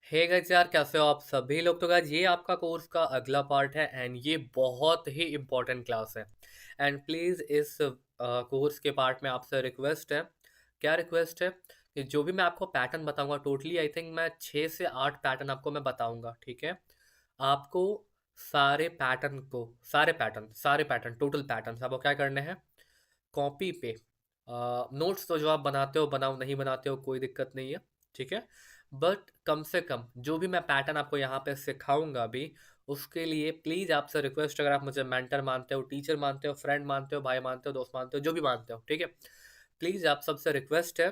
Hey guys यार, कैसे हो आप सभी लोग। तो गाइस ये आपका कोर्स का अगला पार्ट है एंड ये बहुत ही इम्पोर्टेंट क्लास है। एंड प्लीज़ इस कोर्स के पार्ट में आपसे रिक्वेस्ट है। क्या रिक्वेस्ट है कि जो भी मैं आपको पैटर्न बताऊंगा, टोटली आई थिंक मैं 6 से 8 पैटर्न आपको मैं बताऊंगा, ठीक है। आपको सारे पैटर्न टोटल पैटर्न आपको क्या करने हैं, कॉपी पे। नोट्स तो जो आप बनाते हो बनाओ, नहीं बनाते हो कोई दिक्कत नहीं है, ठीक है। बट कम से कम जो भी मैं पैटर्न आपको यहाँ पे सिखाऊंगा अभी, उसके लिए प्लीज़ आपसे रिक्वेस्ट, अगर आप मुझे मेंटर मानते हो, टीचर मानते हो, फ्रेंड मानते हो, भाई मानते हो, दोस्त मानते हो, जो भी मानते हो, ठीक है। प्लीज़ आप सबसे रिक्वेस्ट है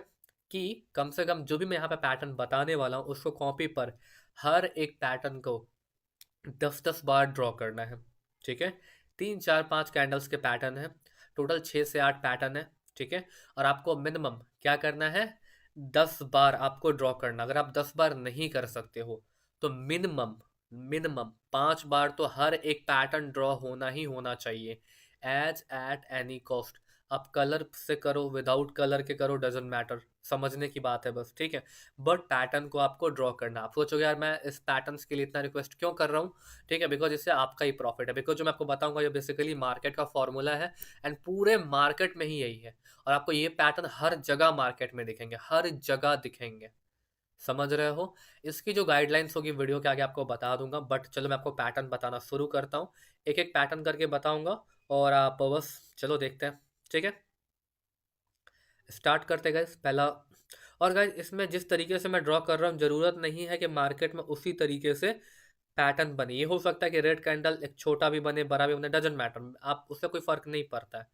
कि कम से कम जो भी मैं यहाँ पे पैटर्न बताने वाला हूँ उसको कॉपी पर हर एक पैटर्न को 10-10 बार ड्रॉ करना है, ठीक है। 3 4 5 कैंडल्स के पैटर्न है, टोटल 6 से 8 पैटर्न है, ठीक है। और आपको मिनिमम क्या करना है, 10 बार आपको ड्रॉ करना। अगर आप 10 बार नहीं कर सकते हो तो मिनिमम मिनिमम 5 बार तो हर एक पैटर्न ड्रॉ होना ही होना चाहिए, एज एट एनी कॉस्ट। आप कलर से करो, विदाउट कलर के करो, डजेंट मैटर, समझने की बात है बस, ठीक है। बट पैटर्न को आपको ड्रॉ करना। आप सोचोगे यार मैं इस पैटर्न्स के लिए इतना रिक्वेस्ट क्यों कर रहा हूँ, ठीक है। बिकॉज इससे आपका ही प्रॉफिट है। बिकॉज जो मैं आपको बताऊंगा ये बेसिकली मार्केट का फॉर्मूला है एंड पूरे मार्केट में ही यही है। और आपको ये पैटर्न हर जगह मार्केट में दिखेंगे, हर जगह दिखेंगे, समझ रहे हो। इसकी जो गाइडलाइंस होगी वीडियो के आगे आपको बता दूंगा। बट चलो मैं आपको पैटर्न बताना शुरू करता हूँ, एक एक पैटर्न करके बताऊंगा और आप बस चलो देखते हैं, ठीक है। स्टार्ट करते गाइस पहला। और गाइस इसमें जिस तरीके से मैं ड्रॉ कर रहा हूँ, ज़रूरत नहीं है कि मार्केट में उसी तरीके से पैटर्न बने। ये हो सकता है कि रेड कैंडल एक छोटा भी बने, बड़ा भी बने, डजेंट मैटर, आप उससे कोई फ़र्क नहीं पड़ता है,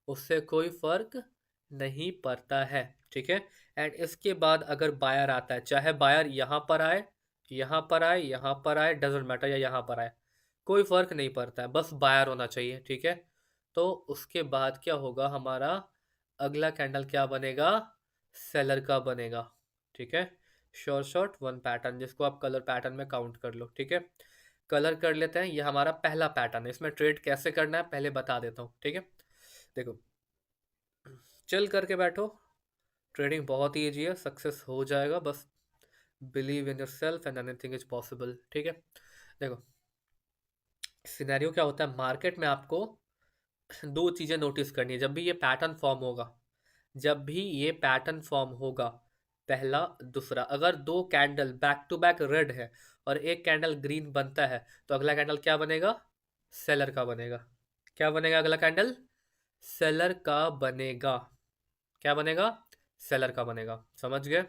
उससे कोई फ़र्क नहीं पड़ता है, ठीक है। एंड इसके बाद अगर बायर आता है, चाहे बायर यहाँ पर आए, यहाँ पर आए, यहाँ पर आए, डजेंट मैटर, या यहाँ पर आए, कोई फ़र्क नहीं पड़ता है, बस बायर होना चाहिए, ठीक है। तो उसके बाद क्या होगा, हमारा अगला कैंडल क्या बनेगा, सेलर का बनेगा, ठीक है। शॉर्ट शॉर्ट वन पैटर्न, जिसको आप कलर पैटर्न में काउंट कर लो, ठीक है। कलर कर लेते हैं, ये हमारा पहला पैटर्न है। इसमें ट्रेड कैसे करना है पहले बता देता हूँ, ठीक है। देखो, चिल करके बैठो, ट्रेडिंग बहुत ही ईजी है, सक्सेस हो जाएगा, बस believe in your self and anything is possible, ठीक है। देखो, सिनेरियो क्या होता है मार्केट में, आपको दो चीज़ें नोटिस करनी है जब भी ये पैटर्न फॉर्म होगा। जब भी ये पैटर्न फॉर्म होगा, पहला दूसरा, अगर दो candle back to back red है और एक कैंडल ग्रीन बनता है, तो अगला कैंडल क्या बनेगा, सेलर का बनेगा। क्या बनेगा अगला कैंडल, सेलर का बनेगा। क्या बनेगा, सेलर का बनेगा, समझ गए।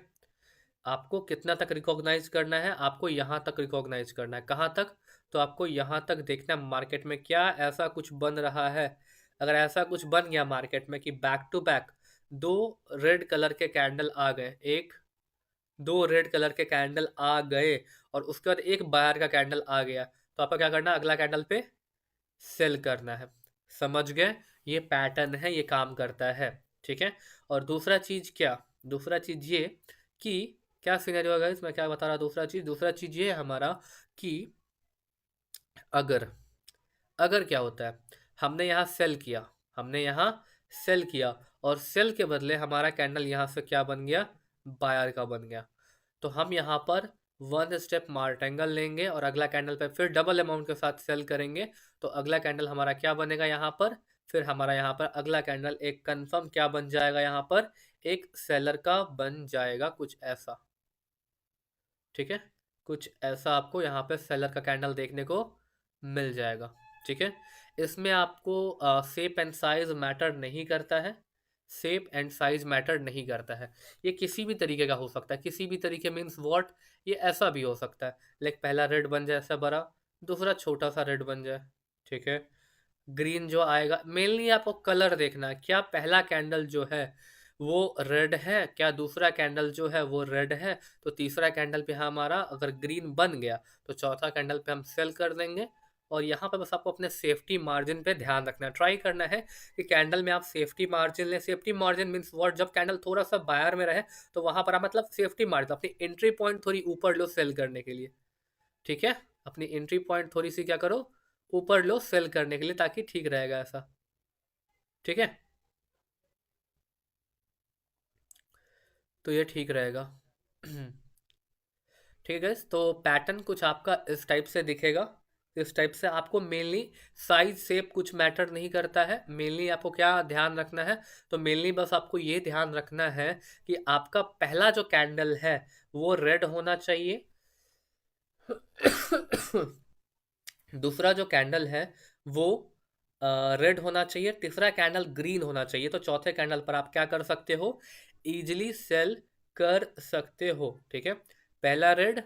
आपको कितना तक रिकॉग्नाइज करना है, आपको यहाँ तक रिकॉग्नाइज करना है। कहाँ तक, तो आपको यहाँ तक देखना है मार्केट में क्या ऐसा कुछ बन रहा है। अगर ऐसा कुछ बन गया मार्केट में कि बैक टू बैक दो रेड कलर के कैंडल आ गए, एक दो रेड कलर के कैंडल आ गए और उसके बाद एक बायर का कैंडल आ गया, तो आपको क्या करना है, अगला कैंडल पे सेल करना है, समझ गए। ये पैटर्न है, ये काम करता है, ठीक है। और दूसरा चीज क्या, दूसरा चीज ये कि क्या सीनरी होगा, इसमें क्या बता रहा, दूसरा चीज ये है हमारा कि अगर अगर क्या होता है, हमने यहाँ सेल किया, हमने यहाँ सेल किया और सेल के बदले हमारा कैंडल यहाँ से क्या बन गया, बायर का बन गया, तो हम यहाँ पर वन स्टेप मार्टेंगल लेंगे और अगला कैंडल पे फिर डबल अमाउंट के साथ सेल करेंगे। तो अगला कैंडल हमारा क्या बनेगा यहाँ पर, फिर हमारा यहाँ पर अगला कैंडल एक कंफर्म क्या बन जाएगा, यहाँ पर एक सेलर का बन जाएगा, कुछ ऐसा, ठीक है। कुछ ऐसा आपको यहाँ पे सेलर का कैंडल देखने को मिल जाएगा, ठीक है। इसमें आपको शेप एंड साइज मैटर नहीं करता है, शेप एंड साइज मैटर नहीं करता है। ये किसी भी तरीके का हो सकता है, किसी भी तरीके मीन्स व्हाट, ये ऐसा भी हो सकता है, लाइक पहला रेड बन जाए ऐसा बड़ा, दूसरा छोटा सा रेड बन जाए, ठीक है। ग्रीन जो आएगा, मेनली आपको कलर देखना है, क्या पहला कैंडल जो है वो रेड है, क्या दूसरा कैंडल जो है वो रेड है। तो तीसरा कैंडल पे हमारा अगर ग्रीन बन गया तो चौथा कैंडल पे हम सेल कर देंगे। और यहाँ पे बस आपको अपने सेफ्टी मार्जिन पे ध्यान रखना है, ट्राई करना है कि कैंडल में आप सेफ्टी मार्जिन लें। सेफ्टी मार्जिन मीन्स व्हाट, जब कैंडल थोड़ा सा बायर में रहे तो वहां पर आप मतलब सेफ्टी मार्जिन, अपनी एंट्री पॉइंट थोड़ी ऊपर लो सेल करने के लिए, ठीक है। अपनी एंट्री पॉइंट थोड़ी सी क्या करो, ऊपर लो सेल करने के लिए, ताकि ठीक रहेगा ऐसा, ठीक है। तो ये ठीक रहेगा। ठीक है गाइस, तो पैटर्न कुछ आपका इस टाइप से दिखेगा। इस टाइप से आपको मेनली साइज शेप कुछ मैटर नहीं करता है। मेनली आपको क्या ध्यान रखना है, तो मेनली बस आपको ये ध्यान रखना है कि आपका पहला जो कैंडल है वो रेड होना चाहिए। दूसरा जो कैंडल है वो रेड होना चाहिए। तीसरा कैंडल ग्रीन होना चाहिए। तो चौथे कैंडल पर आप क्या कर सकते हो, इजीली सेल कर सकते हो। ठीक है, पहला रेड,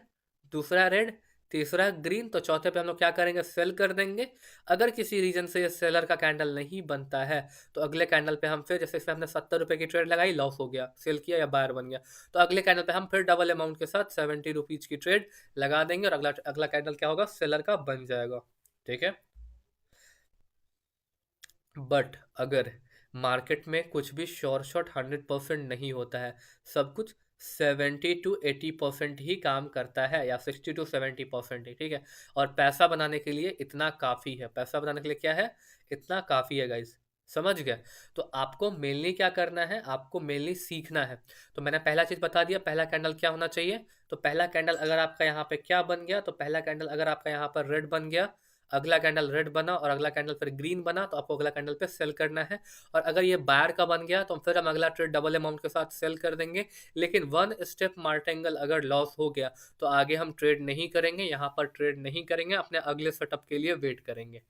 दूसरा रेड, तीसरा ग्रीन, तो चौथे पे हम लोग क्या करेंगे, सेल कर देंगे। अगर किसी रीजन से ये सेलर का कैंडल नहीं बनता है तो अगले कैंडल पे हम फिर, जैसे इसमें हमने 70 रुपए की ट्रेड लगाई, लॉस हो गया, सेल किया या बायर बन गया, तो अगले कैंडल पे हम फिर डबल अमाउंट के साथ 70 रुपीज की ट्रेड लगा देंगे और अगला अगला कैंडल क्या होगा, सेलर का बन जाएगा। ठीक है, बट अगर मार्केट में कुछ भी श्योर शॉट 100% नहीं होता है, सब कुछ 70 to 80% ही काम करता है, या 60 to 70% ही। ठीक है, और पैसा बनाने के लिए इतना काफ़ी है। पैसा बनाने के लिए क्या है, इतना काफ़ी है गाइज, समझ गए। तो आपको मेनली क्या करना है, आपको मेनली सीखना है। तो मैंने पहला चीज़ बता दिया, पहला कैंडल क्या होना चाहिए। तो पहला कैंडल अगर आपका यहाँ पे क्या बन गया, तो पहला कैंडल अगर आपका यहाँ पर रेड बन गया, अगला कैंडल रेड बना और अगला कैंडल फिर ग्रीन बना, तो आपको अगला कैंडल पे सेल करना है। और अगर ये बायर का बन गया तो फिर हम अगला ट्रेड डबल अमाउंट के साथ सेल कर देंगे। लेकिन वन स्टेप मार्टेंगल अगर लॉस हो गया तो आगे हम ट्रेड नहीं करेंगे, यहाँ पर ट्रेड नहीं करेंगे, अपने अगले सेटअप के लिए वेट करेंगे।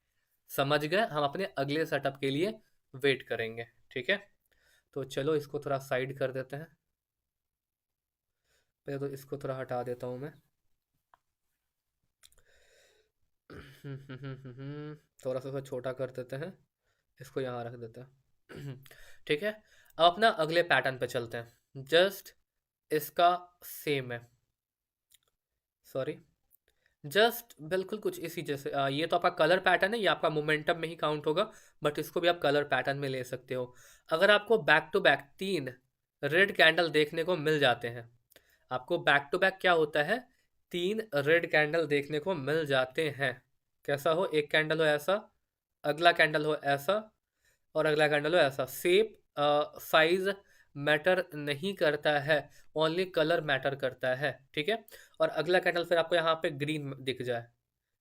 समझ गए, हम अपने अगले सेटअप के लिए वेट करेंगे। ठीक है, तो चलो इसको थोड़ा साइड कर देते हैं। पहले तो इसको थोड़ा हटा देता हूँ मैं। थोड़ा सा छोटा कर देते हैं, इसको यहाँ रख देते हैं। ठीक है, अब अपना अगले पैटर्न पे चलते हैं। जस्ट इसका सेम है, सॉरी, जस्ट बिल्कुल कुछ इसी जैसे ये तो आपका कलर पैटर्न है, ये आपका मोमेंटम में ही काउंट होगा, बट इसको भी आप कलर पैटर्न में ले सकते हो। अगर आपको back to back 3 red candle देखने को मिल जाते हैं, आपको बैक टू बैक क्या होता है, 3 रेड कैंडल देखने को मिल जाते हैं। कैसा हो, एक कैंडल हो ऐसा, अगला कैंडल हो ऐसा, और अगला कैंडल हो ऐसा। शेप साइज मैटर नहीं करता है, ओनली कलर मैटर करता है। ठीक है, और अगला कैंडल फिर आपको यहाँ पे ग्रीन दिख जाए,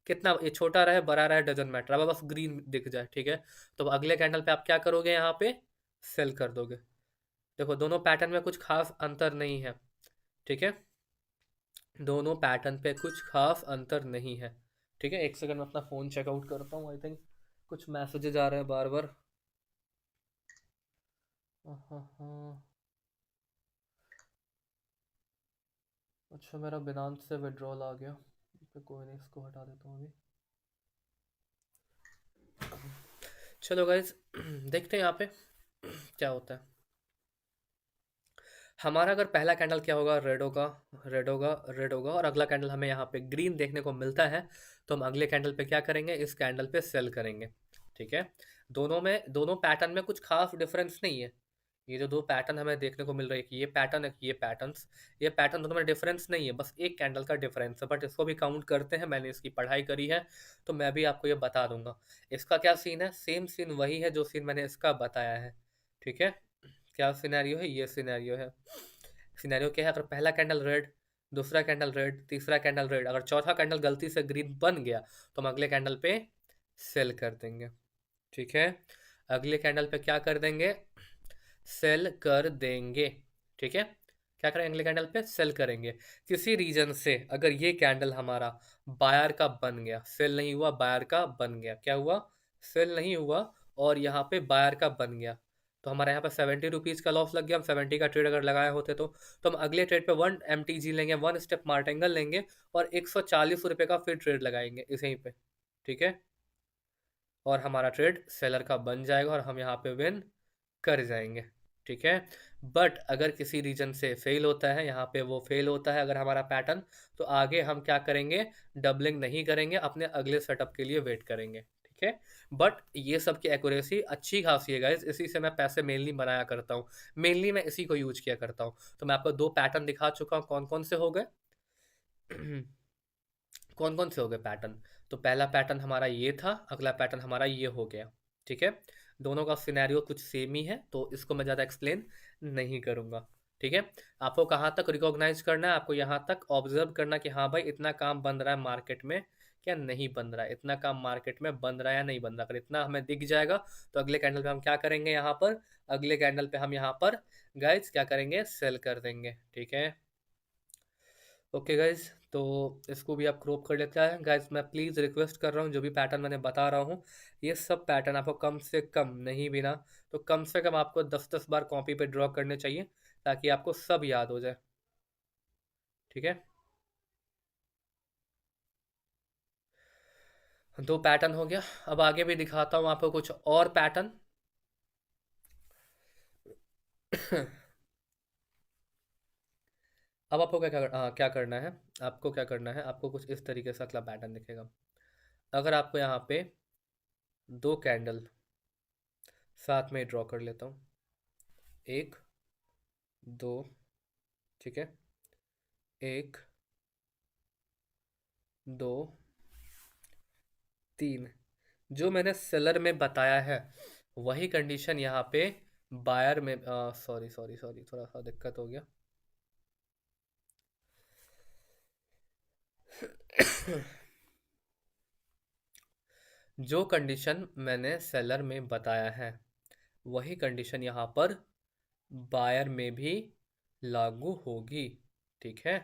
कितना ये छोटा रहे बड़ा रहे डजेंट मैटर, अब बस ग्रीन दिख जाए। ठीक है, तो अगले कैंडल पे आप क्या करोगे, यहाँ पे सेल कर दोगे। देखो दोनों पैटर्न में कुछ खास अंतर नहीं है। ठीक है, दोनों पैटर्न पे कुछ खास अंतर नहीं है। ठीक है, एक सेकंड में अपना फ़ोन चेकआउट करता हूँ। आई थिंक कुछ मैसेजेस आ रहे हैं बार बार। हाँ, अच्छा मेरा बिनांस से विड्रॉल आ गया, तो कोई नहीं, इसको हटा देता हूँ अभी। चलो गाइज, देखते हैं यहाँ पे क्या होता है। हमारा अगर पहला कैंडल क्या होगा, रेड होगा, रेड होगा, रेड होगा, और अगला कैंडल हमें यहाँ पे ग्रीन देखने को मिलता है, तो हम अगले कैंडल पे क्या करेंगे, इस कैंडल पे सेल करेंगे। ठीक है, दोनों पैटर्न में कुछ खास डिफरेंस नहीं है। ये जो दो पैटर्न हमें देखने को मिल रही है, कि ये पैटर्न है, कि ये पैटर्न दोनों में डिफरेंस नहीं है, बस एक कैंडल का डिफरेंस है, बट इसको भी काउंट करते हैं। मैंने इसकी पढ़ाई करी है तो मैं भी आपको ये बता दूंगा। इसका क्या सीन है, सेम सीन वही है जो सीन मैंने इसका बताया है। ठीक है, क्या सिनेरियो है, ये सिनेरियो है। सिनेरियो क्या है, अगर पहला कैंडल रेड, दूसरा कैंडल रेड, तीसरा कैंडल रेड, अगर चौथा कैंडल गलती से ग्रीन बन गया तो हम अगले कैंडल पे सेल कर देंगे। ठीक है, अगले कैंडल पे क्या कर देंगे, सेल कर देंगे। ठीक है, क्या करेंगे, अगले कैंडल पे सेल करेंगे। किसी रीजन से अगर ये कैंडल हमारा बायर का बन गया, सेल नहीं हुआ, बायर का बन गया, क्या हुआ, सेल नहीं हुआ, और यहाँ पे बायर का बन गया, तो हमारे यहाँ पे 70 रुपीज़ का लॉस लग गया। हम 70 का ट्रेड अगर लगाए होते तो हम अगले ट्रेड पे 1 MTG लेंगे, 1 स्टेप मार्टेंगल लेंगे, और 140 रुपये का फिर ट्रेड लगाएंगे इसी पे। ठीक है, और हमारा ट्रेड सेलर का बन जाएगा और हम यहाँ पे विन कर जाएंगे। ठीक है, बट अगर किसी रीजन से फेल होता है, यहाँ पे वो फेल होता है अगर हमारा पैटर्न, तो आगे हम क्या करेंगे, डबलिंग नहीं करेंगे, अपने अगले सेटअप के लिए वेट करेंगे। ठीक है, बट ये सब की एक्यूरेसी अच्छी खासी है गाइज, इसी से मैं पैसे मेनली बनाया करता हूँ। मेनली मैं इसी को यूज किया करता हूँ। तो मैं आपको 2 पैटर्न दिखा चुका हूँ, कौन कौन से हो गए। कौन कौन से हो गए पैटर्न, तो पहला पैटर्न हमारा ये था, अगला पैटर्न हमारा ये हो गया। ठीक है, दोनों का सिनेरियो कुछ सेम ही है, तो इसको मैं ज़्यादा एक्सप्लेन नहीं करूँगा। ठीक है, आपको कहाँ तक रिकॉग्नाइज करना है, आपको यहाँ तक ऑब्जर्व करना कि हाँ भाई इतना काम बन रहा है मार्केट में क्या नहीं बन रहा है, इतना काम मार्केट में बन रहा है या नहीं बन रहा। अगर इतना हमें दिख जाएगा तो अगले कैंडल पे हम क्या करेंगे, यहाँ पर अगले कैंडल पे हम यहाँ पर गाइज क्या करेंगे, सेल कर देंगे। ठीक है, ओके गाइज, तो इसको भी आप क्रॉप कर लेते हैं। गाइज मैं प्लीज़ रिक्वेस्ट कर रहा हूँ, जो भी पैटर्न मैंने बता रहा हूँ ये सब पैटर्न आपको कम से कम, नहीं भी ना तो कम से कम आपको 10-10 बार कॉपी पे ड्रॉ करने चाहिए ताकि आपको सब याद हो जाए। ठीक है, दो पैटर्न हो गया। अब आगे भी दिखाता हूँ आपको कुछ और पैटर्न। अब आपको क्या करना है, आपको क्या करना है, आपको कुछ इस तरीके से अगला पैटर्न दिखेगा। अगर आपको यहाँ पे दो कैंडल साथ में ड्रॉ कर लेता हूँ, एक दो, ठीक है, एक दो तीन, जो मैंने सेलर में बताया है वही कंडीशन यहाँ पे बायर में, सॉरी सॉरी सॉरी थोड़ा सा दिक्कत हो गया। जो कंडीशन मैंने सेलर में बताया है वही कंडीशन यहाँ पर बायर में भी लागू होगी। ठीक है,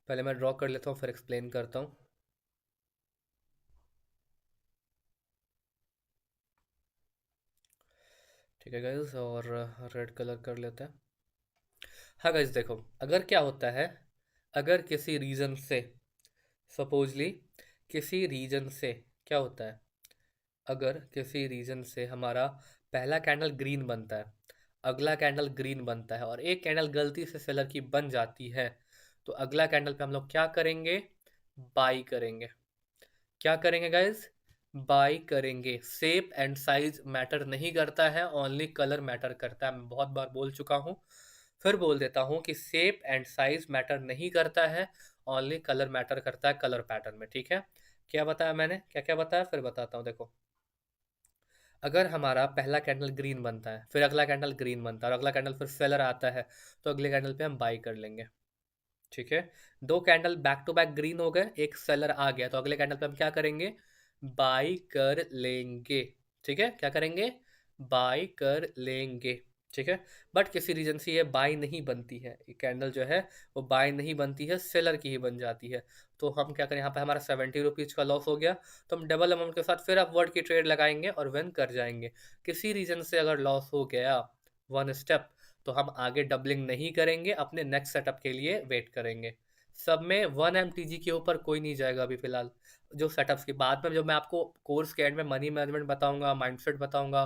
पहले मैं ड्रॉ कर लेता हूँ फिर एक्सप्लेन करता हूँ। ठीक है गाइज, और रेड कलर कर लेते हैं। हाँ गाइज देखो, अगर क्या होता है, अगर किसी रीज़न से, सपोजली किसी रीजन से क्या होता है, अगर किसी रीजन से हमारा पहला कैंडल ग्रीन बनता है, अगला कैंडल ग्रीन बनता है और एक कैंडल गलती से सेलर की बन जाती है, तो अगला कैंडल पे हम लोग क्या करेंगे, बाई करेंगे। क्या करेंगे गाइज, बाई करेंगे। शेप एंड साइज मैटर नहीं करता है, ओनली कलर मैटर करता है। मैं बहुत बार बोल चुका हूँ, फिर बोल देता हूँ कि शेप एंड साइज मैटर नहीं करता है, ओनली कलर मैटर करता है कलर पैटर्न में। ठीक है, क्या बताया मैंने, क्या क्या बताया फिर बताता हूँ। देखो, अगर हमारा पहला कैंडल ग्रीन बनता है, फिर अगला कैंडल ग्रीन बनता है और अगला कैंडल फिर सेलर आता है, तो अगले कैंडल पे हम बाई कर लेंगे। ठीक है, दो candle back to back green हो गए, एक सेलर आ गया, तो अगले कैंडल पे हम क्या करेंगे, बाई कर लेंगे। ठीक है, क्या करेंगे, बाई कर लेंगे। ठीक है, बट किसी रीजन से ये बाई नहीं बनती है, ये कैंडल जो है वो बाई नहीं बनती है, सेलर की ही बन जाती है। तो हम क्या करें, यहाँ पे हमारा 70 रुपीज़ का लॉस हो गया, तो हम डबल अमाउंट के साथ फिर अपवर्ड की ट्रेड लगाएंगे और विन कर जाएंगे। किसी रीजन से अगर लॉस हो गया वन स्टेप, तो हम आगे डबलिंग नहीं करेंगे, अपने नेक्स्ट सेटअप के लिए वेट करेंगे। सब में 1 MTG के ऊपर कोई नहीं जाएगा अभी फिलहाल। जो सेटअप्स की बाद में, जब मैं आपको कोर्स के एंड में मनी मैनेजमेंट बताऊंगा, माइंडसेट बताऊंगा,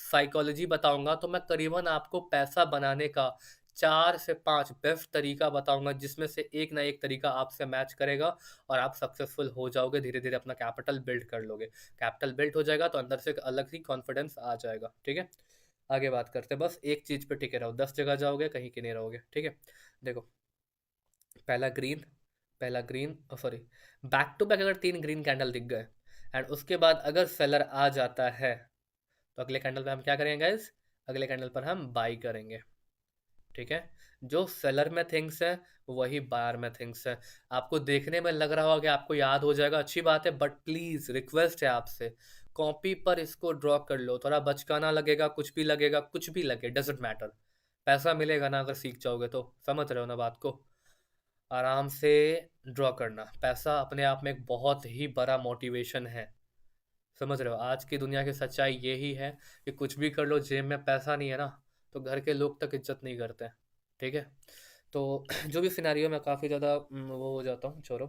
साइकोलॉजी बताऊंगा, तो मैं करीबन आपको पैसा बनाने का 4 से 5 बेस्ट तरीका बताऊंगा, जिसमें से एक ना एक तरीका आपसे मैच करेगा और आप सक्सेसफुल हो जाओगे। धीरे धीरे अपना कैपिटल बिल्ड कर लोगे, कैपिटल बिल्ड हो जाएगा तो अंदर से एक अलग ही कॉन्फिडेंस आ जाएगा। ठीक है, आगे बात करते हैं, बस एक चीज पे टिके रहो, 10 जगह जाओगे कहीं के नहीं रहोगे। ठीक है, देखो, पहला ग्रीन, पहला green, sorry, back to back अगर 3 ग्रीन कैंडल दिख गए एंड उसके बाद अगर सेलर आ जाता है, तो अगले कैंडल पे हम क्या करेंगे गाइस, अगले कैंडल पर हम बाई करेंगे। ठीक है, जो सेलर में थिंग्स है वही बायर में थिंग्स है। आपको देखने में लग रहा होगा कि आपको याद हो जाएगा, अच्छी बात है, बट प्लीज रिक्वेस्ट है आपसे, कॉपी पर इसको ड्रॉ कर लो। थोड़ा बचकाना लगेगा, कुछ भी लगेगा, कुछ भी लगे, डजेंट मैटर, पैसा मिलेगा ना अगर सीख जाओगे तो। समझ रहे हो ना बात को, आराम से ड्रॉ करना। पैसा अपने आप में एक बहुत ही बड़ा मोटिवेशन है। समझ रहे हो, आज की दुनिया की सच्चाई यही है कि कुछ भी कर लो, जेब में पैसा नहीं है ना तो घर के लोग तक इज्जत नहीं करते हैं। ठीक है, तो जो भी सिनेरियो में काफ़ी ज़्यादा वो हो जाता हूँ, छोड़ो,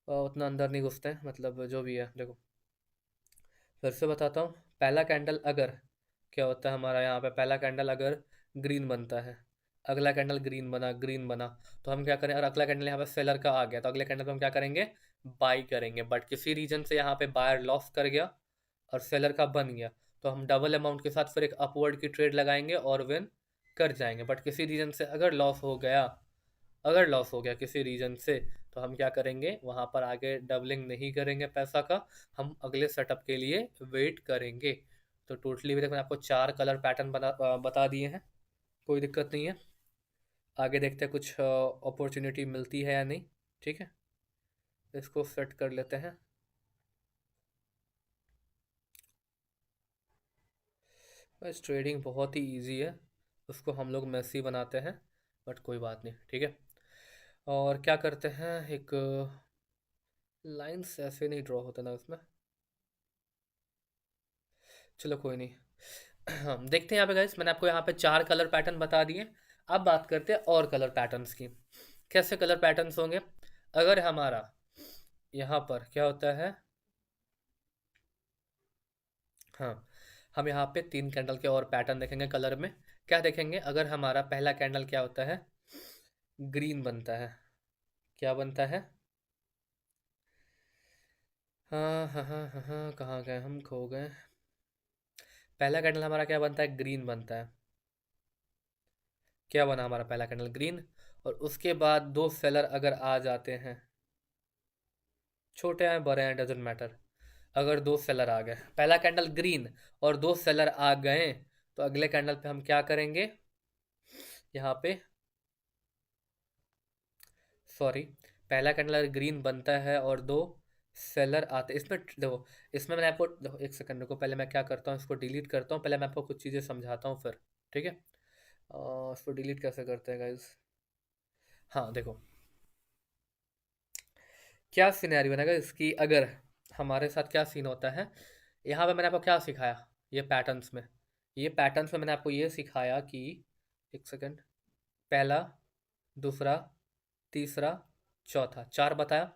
उतना अंदर नहीं घुसते हैं, मतलब जो भी है। देखो, फिर से बताता हूँ, पहला कैंडल अगर क्या होता है हमारा, यहाँ पे पहला कैंडल अगर ग्रीन बनता है, अगला कैंडल ग्रीन बना, ग्रीन बना, तो हम क्या करें, और अगला कैंडल यहाँ पे सेलर का आ गया, तो अगले कैंडल पे हम क्या करेंगे, बाई करेंगे। बट किसी रीजन से यहाँ पे बायर लॉस कर गया और सेलर का बन गया, तो हम डबल अमाउंट के साथ फिर एक अपवर्ड की ट्रेड लगाएंगे और विन कर जाएंगे। बट किसी रीजन से अगर लॉस हो गया, अगर लॉस हो गया किसी रीजन से, तो हम क्या करेंगे, वहाँ पर आगे डबलिंग नहीं करेंगे पैसा का, हम अगले सेटअप के लिए वेट करेंगे। तो टोटली भी मैंने आपको 4 कलर पैटर्न बता दिए हैं, कोई दिक्कत नहीं है। आगे देखते हैं कुछ अपॉर्चुनिटी मिलती है या नहीं। ठीक है, इसको सेट कर लेते हैं। बस ट्रेडिंग बहुत ही इजी है, उसको हम लोग मैसी बनाते हैं, बट कोई बात नहीं, ठीक है। और क्या करते हैं, एक लाइंस ऐसे नहीं ड्रॉ होता ना उसमें, चलो कोई नहीं। देखते हैं यहाँ पे गाइस, मैंने आपको यहाँ पे 4 कलर पैटर्न बता दिए। अब बात करते हैं और कलर पैटर्न्स की। कैसे कलर पैटर्न्स होंगे, अगर हमारा यहाँ पर क्या होता है, हाँ, हम यहाँ पे 3 कैंडल के और पैटर्न देखेंगे कलर में। क्या देखेंगे, अगर हमारा पहला कैंडल क्या होता है, ग्रीन बनता है। क्या बनता है, हाँ हाँ हाँ हाँ हाँ, कहाँ गए हम, खो गए। पहला कैंडल हमारा क्या बनता है, ग्रीन बनता है। क्या बना हमारा पहला कैंडल, ग्रीन। और उसके बाद दो सेलर अगर आ जाते हैं, छोटे हैं बड़े हैं डजेंट मैटर, अगर दो सेलर आ गए, पहला कैंडल ग्रीन और दो सेलर आ गए, तो अगले कैंडल पे हम क्या करेंगे, यहाँ पे सॉरी, पहला कैंडल ग्रीन बनता है और दो सेलर आते, इसमें देखो, इसमें मैंने आपको देखो, एक सेकंड को पहले मैं क्या करता हूँ, इसको डिलीट करता हूँ, पहले मैं आपको कुछ चीज़ें समझाता हूँ फिर, ठीक है। इसको डिलीट कैसे करते हैं गाइज, हाँ देखो, क्या सिनेरियो बनेगा इसकी, अगर हमारे साथ क्या सीन होता है, यहाँ पे मैंने आपको क्या सिखाया, ये पैटर्न्स में, ये पैटर्न्स में मैंने आपको ये सिखाया कि, एक सेकंड, पहला, दूसरा, तीसरा, चौथा, 4 बताया।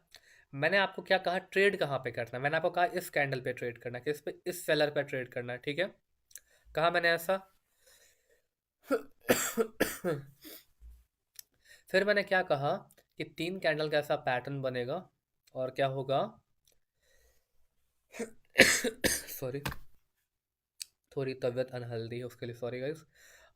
मैंने आपको क्या कहा, ट्रेड कहाँ पे करना है, मैंने आपको कहा इस कैंडल पे ट्रेड करना है, किस पे, इस सेलर पे ट्रेड करना है, ठीक है। कहा मैंने ऐसा। फिर मैंने क्या कहा कि 3 कैंडल का ऐसा पैटर्न बनेगा, और क्या होगा, सॉरी, थोड़ी तबीयत अनहेल्दी है, उसके लिए सॉरी गाइस।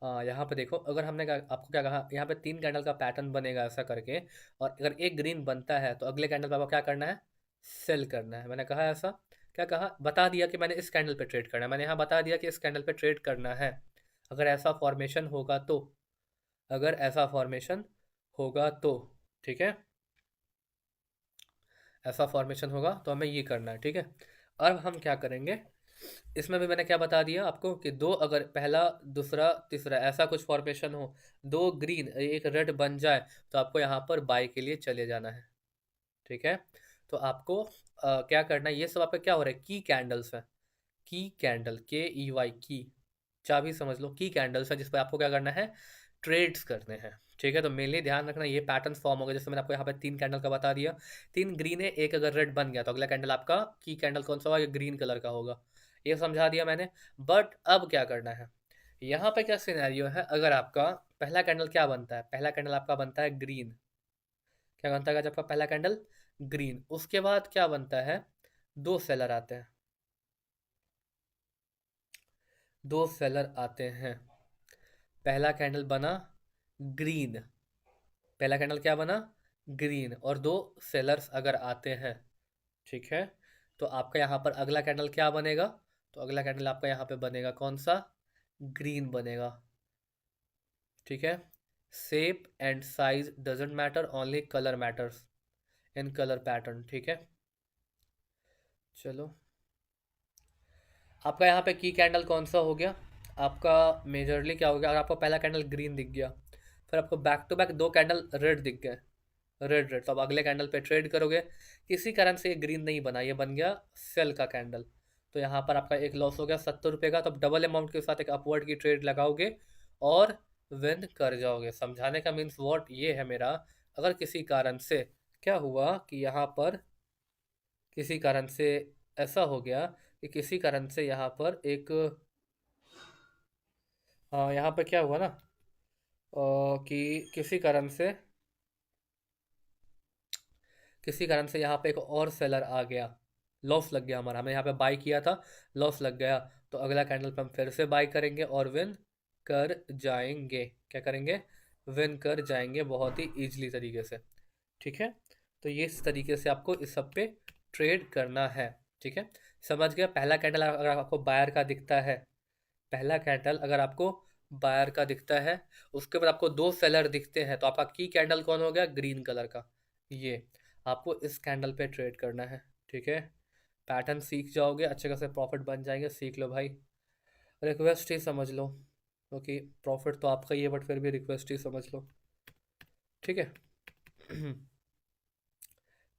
यहाँ पे देखो, अगर हमने आपको क्या कहा, यहाँ पे 3 कैंडल का पैटर्न बनेगा ऐसा करके, और अगर एक ग्रीन बनता है तो अगले कैंडल पे आपको क्या करना है, सेल करना है। मैंने कहा ऐसा, क्या कहा, बता दिया कि मैंने इस कैंडल पे ट्रेड करना है, मैंने यहाँ बता दिया कि इस कैंडल पे ट्रेड करना है। अगर ऐसा फॉर्मेशन होगा तो, अगर ऐसा फॉर्मेशन होगा तो, ठीक है, ऐसा फॉर्मेशन होगा तो हमें ये करना है, ठीक है। अब हम क्या करेंगे, इसमें भी मैंने क्या बता दिया आपको कि दो, अगर पहला, दूसरा, तीसरा ऐसा कुछ फॉर्मेशन हो, दो ग्रीन एक रेड बन जाए, तो आपको यहाँ पर बाय के लिए चले जाना है, ठीक है। तो आपको क्या करना है, ये सब आपका क्या हो रहा है, की कैंडल्स है, की कैंडल, KEY, की, चाबी समझ लो, की कैंडल्स है, जिस पर आपको क्या करना है, ट्रेड्स करने हैं, ठीक है। तो मेनली ध्यान रखना, ये पैटर्न फॉर्म होगा, जैसे मैंने आपको यहाँ पे 3 कैंडल का बता दिया, 3 ग्रीन है, एक अगर रेड बन गया तो अगला कैंडल आपका की कैंडल कौन सा होगा, ये ग्रीन कलर का होगा, ये समझा दिया मैंने। बट अब क्या करना है, यहाँ पे क्या सिनेरियो है, अगर आपका पहला कैंडल क्या बनता है, पहला कैंडल आपका बनता है ग्रीन, क्या बनता है आपका पहला कैंडल, ग्रीन, उसके बाद क्या बनता है, दो सेलर आते हैं, दो सेलर आते हैं, पहला कैंडल बना ग्रीन, पहला कैंडल क्या बना, ग्रीन, और दो सेलर्स अगर आते हैं, ठीक है, तो आपका यहाँ पर अगला कैंडल क्या बनेगा, तो अगला कैंडल आपका यहाँ पे बनेगा कौन सा, ग्रीन बनेगा, ठीक है। Shape and size doesn't matter, only colour matters in colour pattern, ठीक है। चलो, आपका यहाँ पे की कैंडल कौन सा हो गया, आपका मेजरली क्या हो गया, अगर आपको पहला कैंडल ग्रीन दिख गया, फिर आपको बैक टू बैक दो कैंडल रेड दिख गए, रेड रेड, तो आप अगले कैंडल पे ट्रेड करोगे, किसी कारण से ये ग्रीन नहीं बना, ये बन गया सेल का कैंडल, तो यहाँ पर आपका एक लॉस हो गया 70 रुपये का, तो आप डबल अमाउंट के साथ एक अपवर्ड की ट्रेड लगाओगे और विन कर जाओगे। समझाने का मीन्स वॉट ये है मेरा, अगर किसी कारण से क्या हुआ कि यहाँ पर किसी कारण से ऐसा हो गया कि किसी कारण से यहाँ पर एक, यहाँ पर क्या हुआ ना, कि किसी कारण से यहाँ पे एक और सेलर आ गया, लॉस लग गया हमारा, हमने यहाँ पे बाई किया था, लॉस लग गया, तो अगला कैंडल पे हम फिर से बाई करेंगे और विन कर जाएंगे, क्या करेंगे, विन कर जाएंगे बहुत ही ईजिली तरीके से, ठीक है। तो ये इस तरीके से आपको इस सब पे ट्रेड करना है। ठीक है, समझ गया। पहला कैंडल अगर आपको बायर का दिखता है, पहला कैंडल अगर आपको बायर का दिखता है, उसके बाद आपको दो सेलर दिखते हैं, तो आपका की कैंडल कौन हो गया? ग्रीन कलर का। ये आपको इस कैंडल पे ट्रेड करना है। ठीक है, पैटर्न सीख जाओगे, अच्छे खासे प्रॉफिट बन जाएंगे। सीख लो भाई, रिक्वेस्ट ही समझ लो, क्योंकि प्रॉफिट तो आपका ही है, बट फिर भी रिक्वेस्ट ही समझ लो। ठीक है।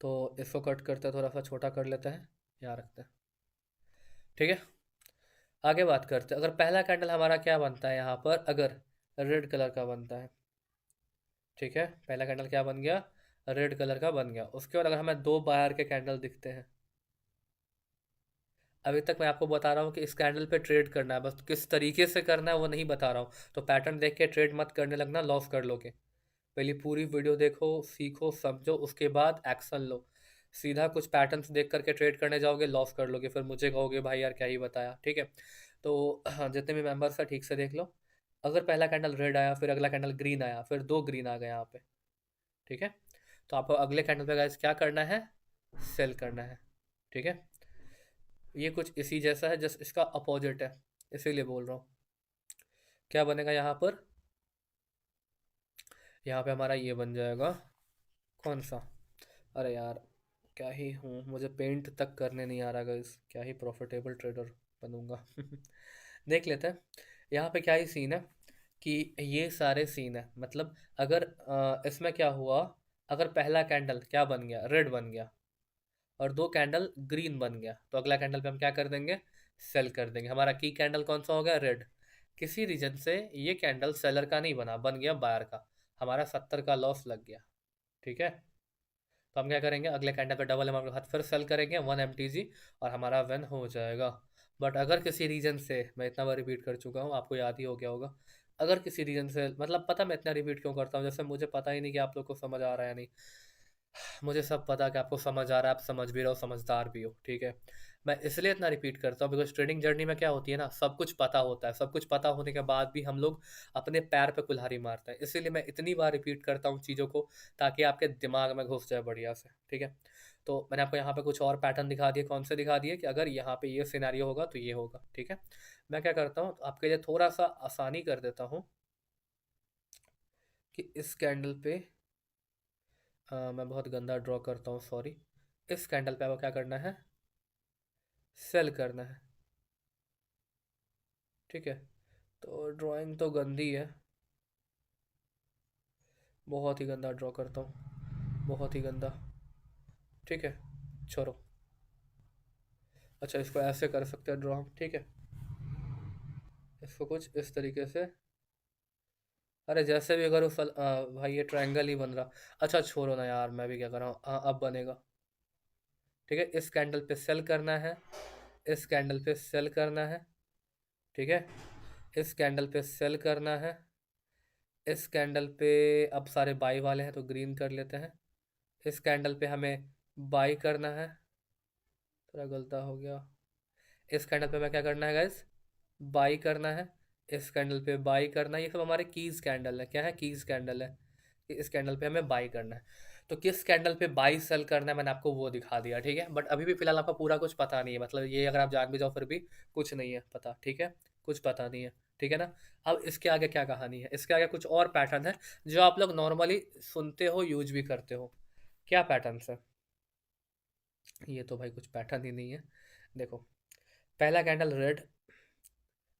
तो इसको कट करते हैं, थोड़ा सा छोटा कर लेते हैं, यहाँ रखते हैं। ठीक है, आगे बात करते हैं। अगर पहला कैंडल हमारा क्या बनता है यहाँ पर, अगर रेड कलर का बनता है, ठीक है, पहला कैंडल क्या बन गया? रेड कलर का बन गया। उसके बाद अगर हमें दो बायर के कैंडल दिखते हैं, अभी तक मैं आपको बता रहा हूँ कि इस कैंडल पे ट्रेड करना है, बस किस तरीके से करना है वो नहीं बता रहा हूँ। तो पैटर्न देख के ट्रेड मत करने लगना, लॉस कर लोगे। पहले पूरी वीडियो देखो, सीखो, समझो, उसके बाद एक्शन लो। सीधा कुछ पैटर्न्स देख करके ट्रेड करने जाओगे, लॉस कर लोगे, फिर मुझे कहोगे भाई यार क्या ही बताया। ठीक है, तो जितने भी मेंबर्स हैं ठीक से देख लो। अगर पहला कैंडल रेड आया, फिर अगला कैंडल ग्रीन आया, फिर दो ग्रीन आ गए यहाँ पे। ठीक है, तो आपको अगले कैंडल पे गाइस क्या करना है? सेल करना है। ठीक है, ये कुछ इसी जैसा है, जस्ट इसका अपोजिट है, इसीलिए बोल रहा हूँ। क्या बनेगा यहाँ पर? यहाँ पे हमारा ये बन जाएगा, कौन सा? अरे यार, क्या ही हूँ, मुझे पेंट तक करने नहीं आ रहा गाइस, क्या ही प्रॉफिटेबल ट्रेडर बनूंगा। देख लेते हैं यहाँ पे क्या ही सीन है, कि ये सारे सीन है। मतलब अगर इसमें क्या हुआ, अगर पहला कैंडल क्या बन गया? रेड बन गया, और दो कैंडल ग्रीन बन गया, तो अगला कैंडल पे हम क्या कर देंगे? सेल कर देंगे। हमारा की कैंडल कौन सा हो गया? रेड। किसी रीजन से ये कैंडल सेलर का नहीं बना, बन गया बायर का, हमारा 70 का लॉस लग गया। ठीक है, तो हम क्या करेंगे? अगले कैंडल पे डबल अमाउंट के साथ फिर सेल करेंगे 1 MTG, और हमारा विन हो जाएगा। बट अगर किसी रीजन से, मैं इतना बार रिपीट कर चुका हूँ, आपको याद ही हो गया होगा, अगर किसी रीजन से, मतलब पता मैं इतना रिपीट क्यों करता हूँ, जैसे मुझे पता ही नहीं कि आप लोग को समझ आ रहा है या नहीं। मुझे सब पता कि आपको समझ आ रहा है, आप समझ भी रहो, समझदार भी हो। ठीक है, मैं इसलिए इतना रिपीट करता हूँ बिकॉज ट्रेडिंग जर्नी में क्या होती है ना, सब कुछ पता होता है, सब कुछ पता होने के बाद भी हम लोग अपने पैर पे कुल्हाड़ी मारते हैं। इसीलिए मैं इतनी बार रिपीट करता हूँ चीज़ों को, ताकि आपके दिमाग में घुस जाए बढ़िया से। ठीक है, तो मैंने आपको यहाँ पे कुछ और पैटर्न दिखा दिए। कौन से दिखा दिए? कि अगर यहाँ पे ये सिनेरियो होगा तो ये होगा। ठीक है, मैं क्या करता हूँ, आपके लिए थोड़ा सा आसानी कर देता हूँ, कि इस कैंडल पे मैं बहुत गंदा ड्रॉ करता हूँ, सॉरी। इस कैंडल पे आपको क्या करना है? सेल करना है। ठीक है, तो ड्राइंग तो गंदी है, बहुत ही गंदा ड्रॉ करता हूँ, बहुत ही गंदा। ठीक है, छोड़ो। अच्छा, इसको ऐसे कर सकते हैं ड्रॉ हम। ठीक है, इसको कुछ इस तरीके से, अरे जैसे भी अगर भाई ये ट्रायंगल ही बन रहा। अच्छा छोड़ो ना यार, मैं भी क्या कर रहा हूँ, हाँ अब बनेगा। ठीक है, इस कैंडल पे सेल करना है, इस कैंडल पे सेल करना है। ठीक है, इस कैंडल पे सेल करना है, इस कैंडल पे अब सारे बाई वाले हैं तो ग्रीन कर लेते हैं। इस कैंडल पे हमें बाई करना है, थोड़ा गलता हो गया। इस कैंडल पे मैं क्या करना है गाइस? बाई करना है। इस कैंडल पे बाई करना है। ये सब हमारे कीज कैंडल है। क्या है? कीज कैंडल है, कि इस कैंडल पे हमें बाई करना है। तो किस कैंडल पे बाई सेल करना है मैंने आपको वो दिखा दिया। ठीक है, बट अभी भी फिलहाल आपको पूरा कुछ पता नहीं है, मतलब ये अगर आप जान भी जाओ फिर भी कुछ नहीं है पता। ठीक है, कुछ पता नहीं है। ठीक है ना? अब इसके आगे क्या कहानी है, इसके आगे कुछ और पैटर्न है जो आप लोग नॉर्मली सुनते हो, यूज भी करते हो। क्या पैटर्न है? ये तो भाई कुछ पैटर्न ही नहीं है। देखो, पहला कैंडल रेड,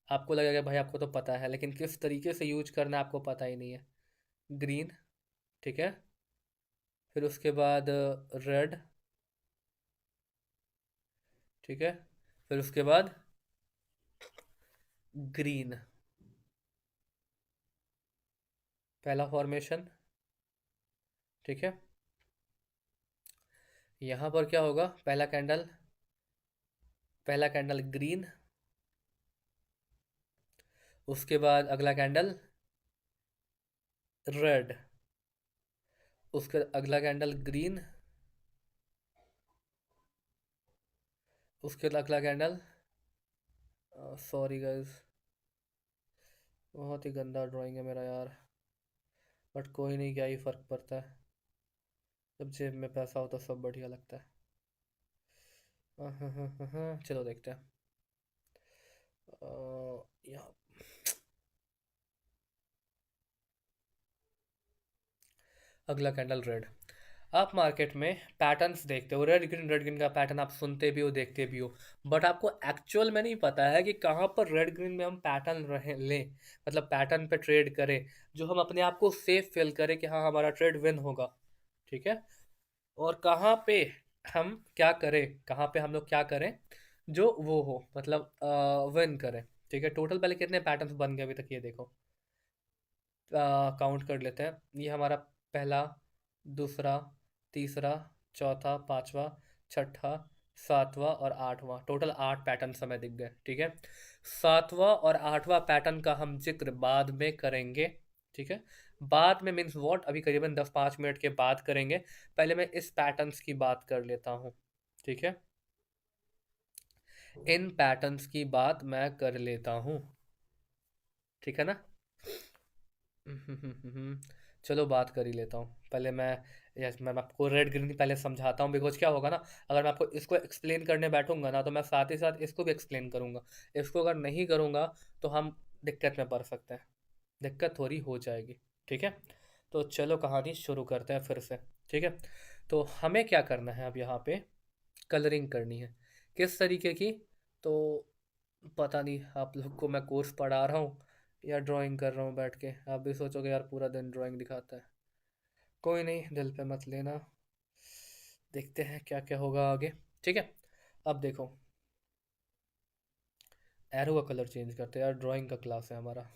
आपको लगेगा भाई आपको तो पता है, लेकिन किस तरीके से यूज करना है आपको पता ही नहीं है। ग्रीन, ठीक है, फिर उसके बाद रेड, ठीक है, फिर उसके बाद ग्रीन। पहला फॉर्मेशन, ठीक है। यहाँ पर क्या होगा? पहला कैंडल ग्रीन, उसके बाद अगला कैंडल रेड, उसके अगला कैंडल ग्रीन, उसके अगला कैंडल, सॉरी गाइस, बहुत ही गंदा ड्राइंग है मेरा यार, बट कोई नहीं, क्या ही फर्क पड़ता है। जब जेब में पैसा हो तो सब बढ़िया लगता है। चलो देखते हैं। यहाँ अगला कैंडल रेड। आप मार्केट में पैटर्न्स देखते हो, रेड ग्रीन का पैटर्न आप सुनते भी हो देखते भी हो, बट आपको एक्चुअल में नहीं पता है कि कहाँ पर रेड ग्रीन में हम पैटर्न रहे लें, मतलब पैटर्न पे ट्रेड करें जो हम अपने आप को सेफ फील करें कि हाँ हमारा ट्रेड विन होगा। ठीक है। और कहाँ पे हम क्या करें, कहाँ पे हम लोग क्या करें जो वो हो, मतलब विन करें। ठीक है, टोटल पहले कितने पैटर्न्स बन गए अभी तक ये देखो। काउंट कर लेते हैं। ये हमारा पहला, दूसरा, तीसरा, चौथा, पांचवा, छठा, सातवां और आठवां, टोटल 8 पैटर्न हमें दिख गए। ठीक है। सातवां और आठवां पैटर्न का हम जिक्र बाद में करेंगे। ठीक है। बाद में मीन्स व्हाट, अभी करीबन 10-5 मिनट के बाद करेंगे। पहले मैं इस पैटर्न्स की बात कर लेता हूँ। ठीक है, इन पैटर्न्स की बात मैं कर लेता हूँ। ठीक है ना। चलो बात कर ही लेता हूँ पहले मैं। यस, मैं आपको रेड ग्रीन पहले समझाता हूँ, बिकॉज क्या होगा ना, अगर मैं आपको इसको एक्सप्लेन करने बैठूंगा ना तो मैं साथ ही साथ इसको भी एक्सप्लेन करूंगा। इसको अगर नहीं करूंगा तो हम दिक्कत में पड़ सकते हैं, दिक्कत थोड़ी हो जाएगी। ठीक है। तो चलो कहानी शुरू करते हैं फिर से। ठीक है। तो हमें क्या करना है, अब यहाँ पे कलरिंग करनी है। किस तरीके की, तो पता नहीं आप लोग को मैं कोर्स पढ़ा रहा हूँ या ड्राइंग कर रहा हूँ बैठ के, आप भी सोचोगे यार पूरा दिन ड्राइंग दिखाता है। कोई नहीं, दिल पे मत लेना, देखते हैं क्या क्या होगा आगे। ठीक है। अब देखो, एरो का कलर चेंज करते हैं यार, ड्राइंग का क्लास है हमारा।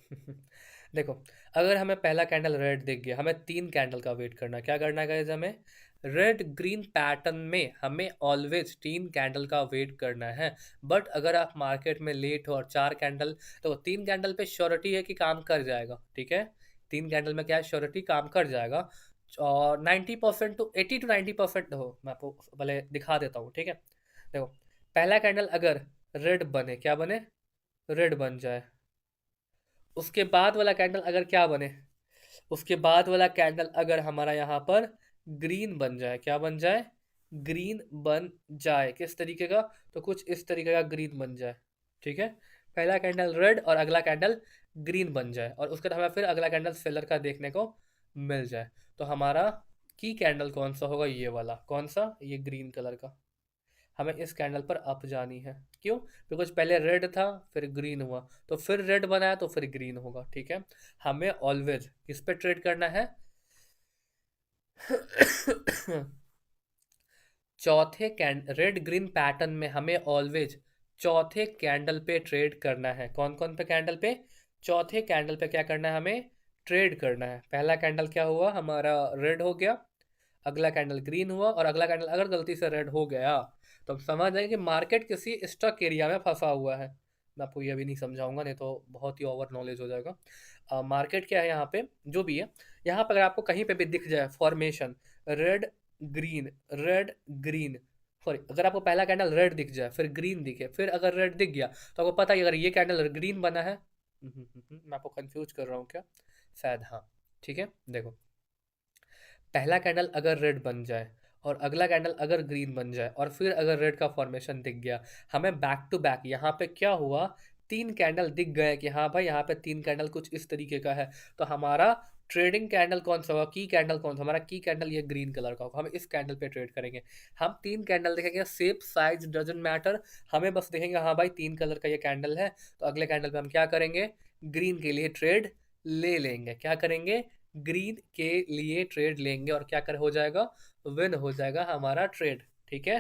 देखो, अगर हमें पहला कैंडल रेड दिख गया, हमें 3 कैंडल का वेट करना है। क्या करना है गाइस, हमें रेड ग्रीन पैटर्न में हमें ऑलवेज 3 कैंडल का वेट करना है। बट अगर आप मार्केट में लेट हो और 4 कैंडल, तो 3 कैंडल पे श्योरिटी है कि काम कर जाएगा। ठीक है, 3 कैंडल में क्या है, श्योरिटी काम कर जाएगा। और 90% टू 80 to 90% हो, मैं आपको पहले दिखा देता हूँ। ठीक है, देखो, पहला कैंडल अगर रेड बने, क्या बने, रेड बन जाए, उसके बाद वाला कैंडल अगर क्या बने, उसके बाद वाला कैंडल अगर हमारा यहाँ पर ग्रीन बन जाए, क्या बन जाए, ग्रीन बन जाए, किस तरीके का, तो कुछ इस तरीके का ग्रीन बन जाए। ठीक है, पहला कैंडल रेड और अगला कैंडल ग्रीन बन जाए, और उसके बाद हमें फिर अगला कैंडल सेलर का देखने को मिल जाए, तो हमारा की कैंडल कौन सा होगा, ये वाला, कौन सा, ये ग्रीन कलर का। हमें इस कैंडल पर अप जानी है, क्यों, बिकॉज पहले रेड था फिर ग्रीन हुआ, तो फिर रेड बनाया तो फिर ग्रीन होगा। ठीक है, हमें ऑलवेज किस पे ट्रेड करना है, चौथे कैंड रेड ग्रीन पैटर्न में हमें ऑलवेज चौथे कैंडल पे ट्रेड करना है। कौन कौन पे कैंडल पे, चौथे कैंडल पे क्या करना है, हमें ट्रेड करना है। पहला कैंडल क्या हुआ हमारा, रेड हो गया, अगला कैंडल ग्रीन हुआ, और अगला कैंडल अगर गलती से रेड हो गया तो हम समझ जाएंगे कि मार्केट किसी स्टक एरिया में फंसा हुआ है। मैं आपको ये भी नहीं समझाऊंगा, नहीं तो बहुत ही ओवर नॉलेज हो जाएगा। मार्केट क्या है यहाँ पे, जो भी है, यहाँ पर अगर आपको कहीं पे भी दिख जाए formation red green, red green, sorry, अगर आपको पहला कैंडल रेड दिख जाए फिर ग्रीन दिखे फिर अगर रेड दिख गया, तो आपको पता है अगर ये कैंडल ग्रीन बना है। मैं आपको कंफ्यूज कर रहा हूँ क्या, शायद हाँ। ठीक है, देखो, पहला कैंडल अगर रेड बन जाए और अगला कैंडल अगर ग्रीन बन जाए और फिर अगर रेड का फॉर्मेशन दिख गया, हमें बैक टू बैक यहाँ पे क्या हुआ, 3 कैंडल दिख गए कि हाँ भाई यहाँ पे 3 कैंडल कुछ इस तरीके का है, तो हमारा ट्रेडिंग कैंडल कौन सा होगा, की कैंडल कौन सा, हमारा की कैंडल ये ग्रीन कलर का होगा, हम इस कैंडल पे ट्रेड करेंगे। हम 3 कैंडल देखेंगे, शेप साइज डजेंट मैटर, हमें बस देखेंगे हाँ भाई 3 कलर का ये कैंडल है, तो अगले कैंडल पे हम क्या करेंगे, ग्रीन के लिए ट्रेड ले लेंगे। क्या करेंगे, ग्रीन के लिए ट्रेड लेंगे, और क्या कर हो जाएगा, विन हो जाएगा हमारा ट्रेड। ठीक है,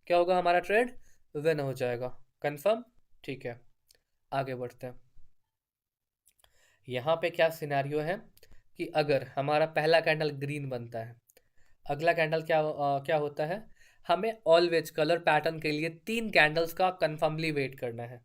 क्या होगा, हमारा ट्रेड विन हो जाएगा, कंफर्म। ठीक है, आगे बढ़ते हैं। यहाँ पे क्या सिनेरियो है कि अगर हमारा पहला कैंडल ग्रीन बनता है, अगला कैंडल क्या होता है, हमें ऑलवेज कलर पैटर्न के लिए 3 कैंडल्स का कंफर्मली वेट करना है।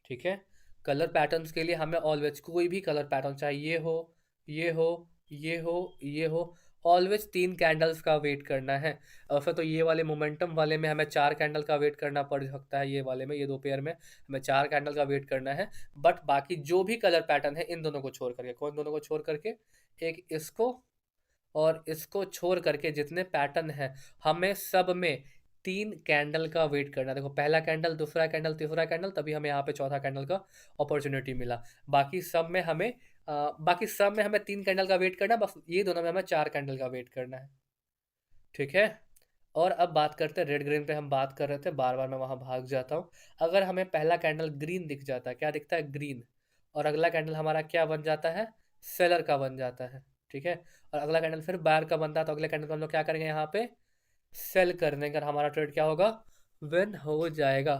ठीक है, कलर पैटर्न्स के लिए हमें ऑलवेज कोई भी कलर पैटर्न, चाहे ये हो, ये हो, ये हो, ये हो, ऑलवेज 3 कैंडल्स का वेट करना है। और फिर तो ये वाले मोमेंटम वाले में हमें 4 कैंडल का वेट करना पड़ सकता है, ये वाले में, ये 2 पेयर में हमें 4 कैंडल का वेट करना है। बट बाकी जो भी कलर पैटर्न है इन दोनों को छोड़ करके, कौन दोनों को छोड़ करके, एक इसको और इसको छोड़ करके जितने पैटर्न है हमें सब में 3 कैंडल का वेट करना है। देखो पहला कैंडल, दूसरा कैंडल, तीसरा कैंडल, तभी हमें यहाँ पे चौथा कैंडल का अपॉर्चुनिटी मिला। बाकी सब में हमें 3 कैंडल का वेट करना है, बस ये दोनों में हमें 4 कैंडल का वेट करना है। ठीक है। और अब बात करते हैं रेड ग्रीन पे, हम बात कर रहे थे, बार बार मैं वहां भाग जाता हूँ। अगर हमें पहला कैंडल ग्रीन दिख जाता है, क्या दिखता है? ग्रीन। और अगला कैंडल हमारा क्या बन जाता है? सेलर का बन जाता है। ठीक है। और अगला कैंडल फिर बायर का बनता है, तो अगले कैंडल को हम लोग क्या करेंगे? यहाँ पे सेल करने का हमारा ट्रेड क्या होगा? विन हो जाएगा।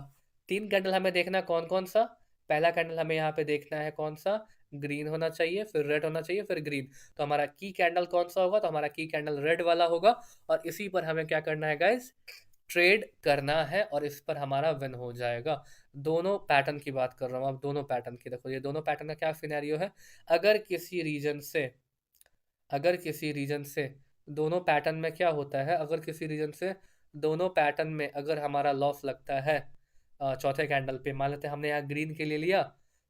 3 कैंडल हमें देखना है कौन कौन सा। पहला कैंडल हमें यहाँ पे देखना है कौन सा? ग्रीन होना चाहिए, फिर रेड होना चाहिए, फिर ग्रीन। तो हमारा की कैंडल कौन सा होगा? तो हमारा की कैंडल रेड वाला होगा। और इसी पर हमें क्या करना है गाइस? ट्रेड करना है, और इस पर हमारा विन हो जाएगा। दोनों पैटर्न की बात कर रहा हूँ, अब दोनों पैटर्न की देखो। ये दोनों पैटर्न का क्या सिनेरियो है? अगर किसी रीजन से अगर किसी रीजन से दोनों पैटर्न में क्या होता है, अगर किसी रीजन से दोनों पैटर्न में अगर हमारा लॉस लगता है चौथे कैंडल पे, मान लेते हैं हमने यहाँ ग्रीन के लिए लिया,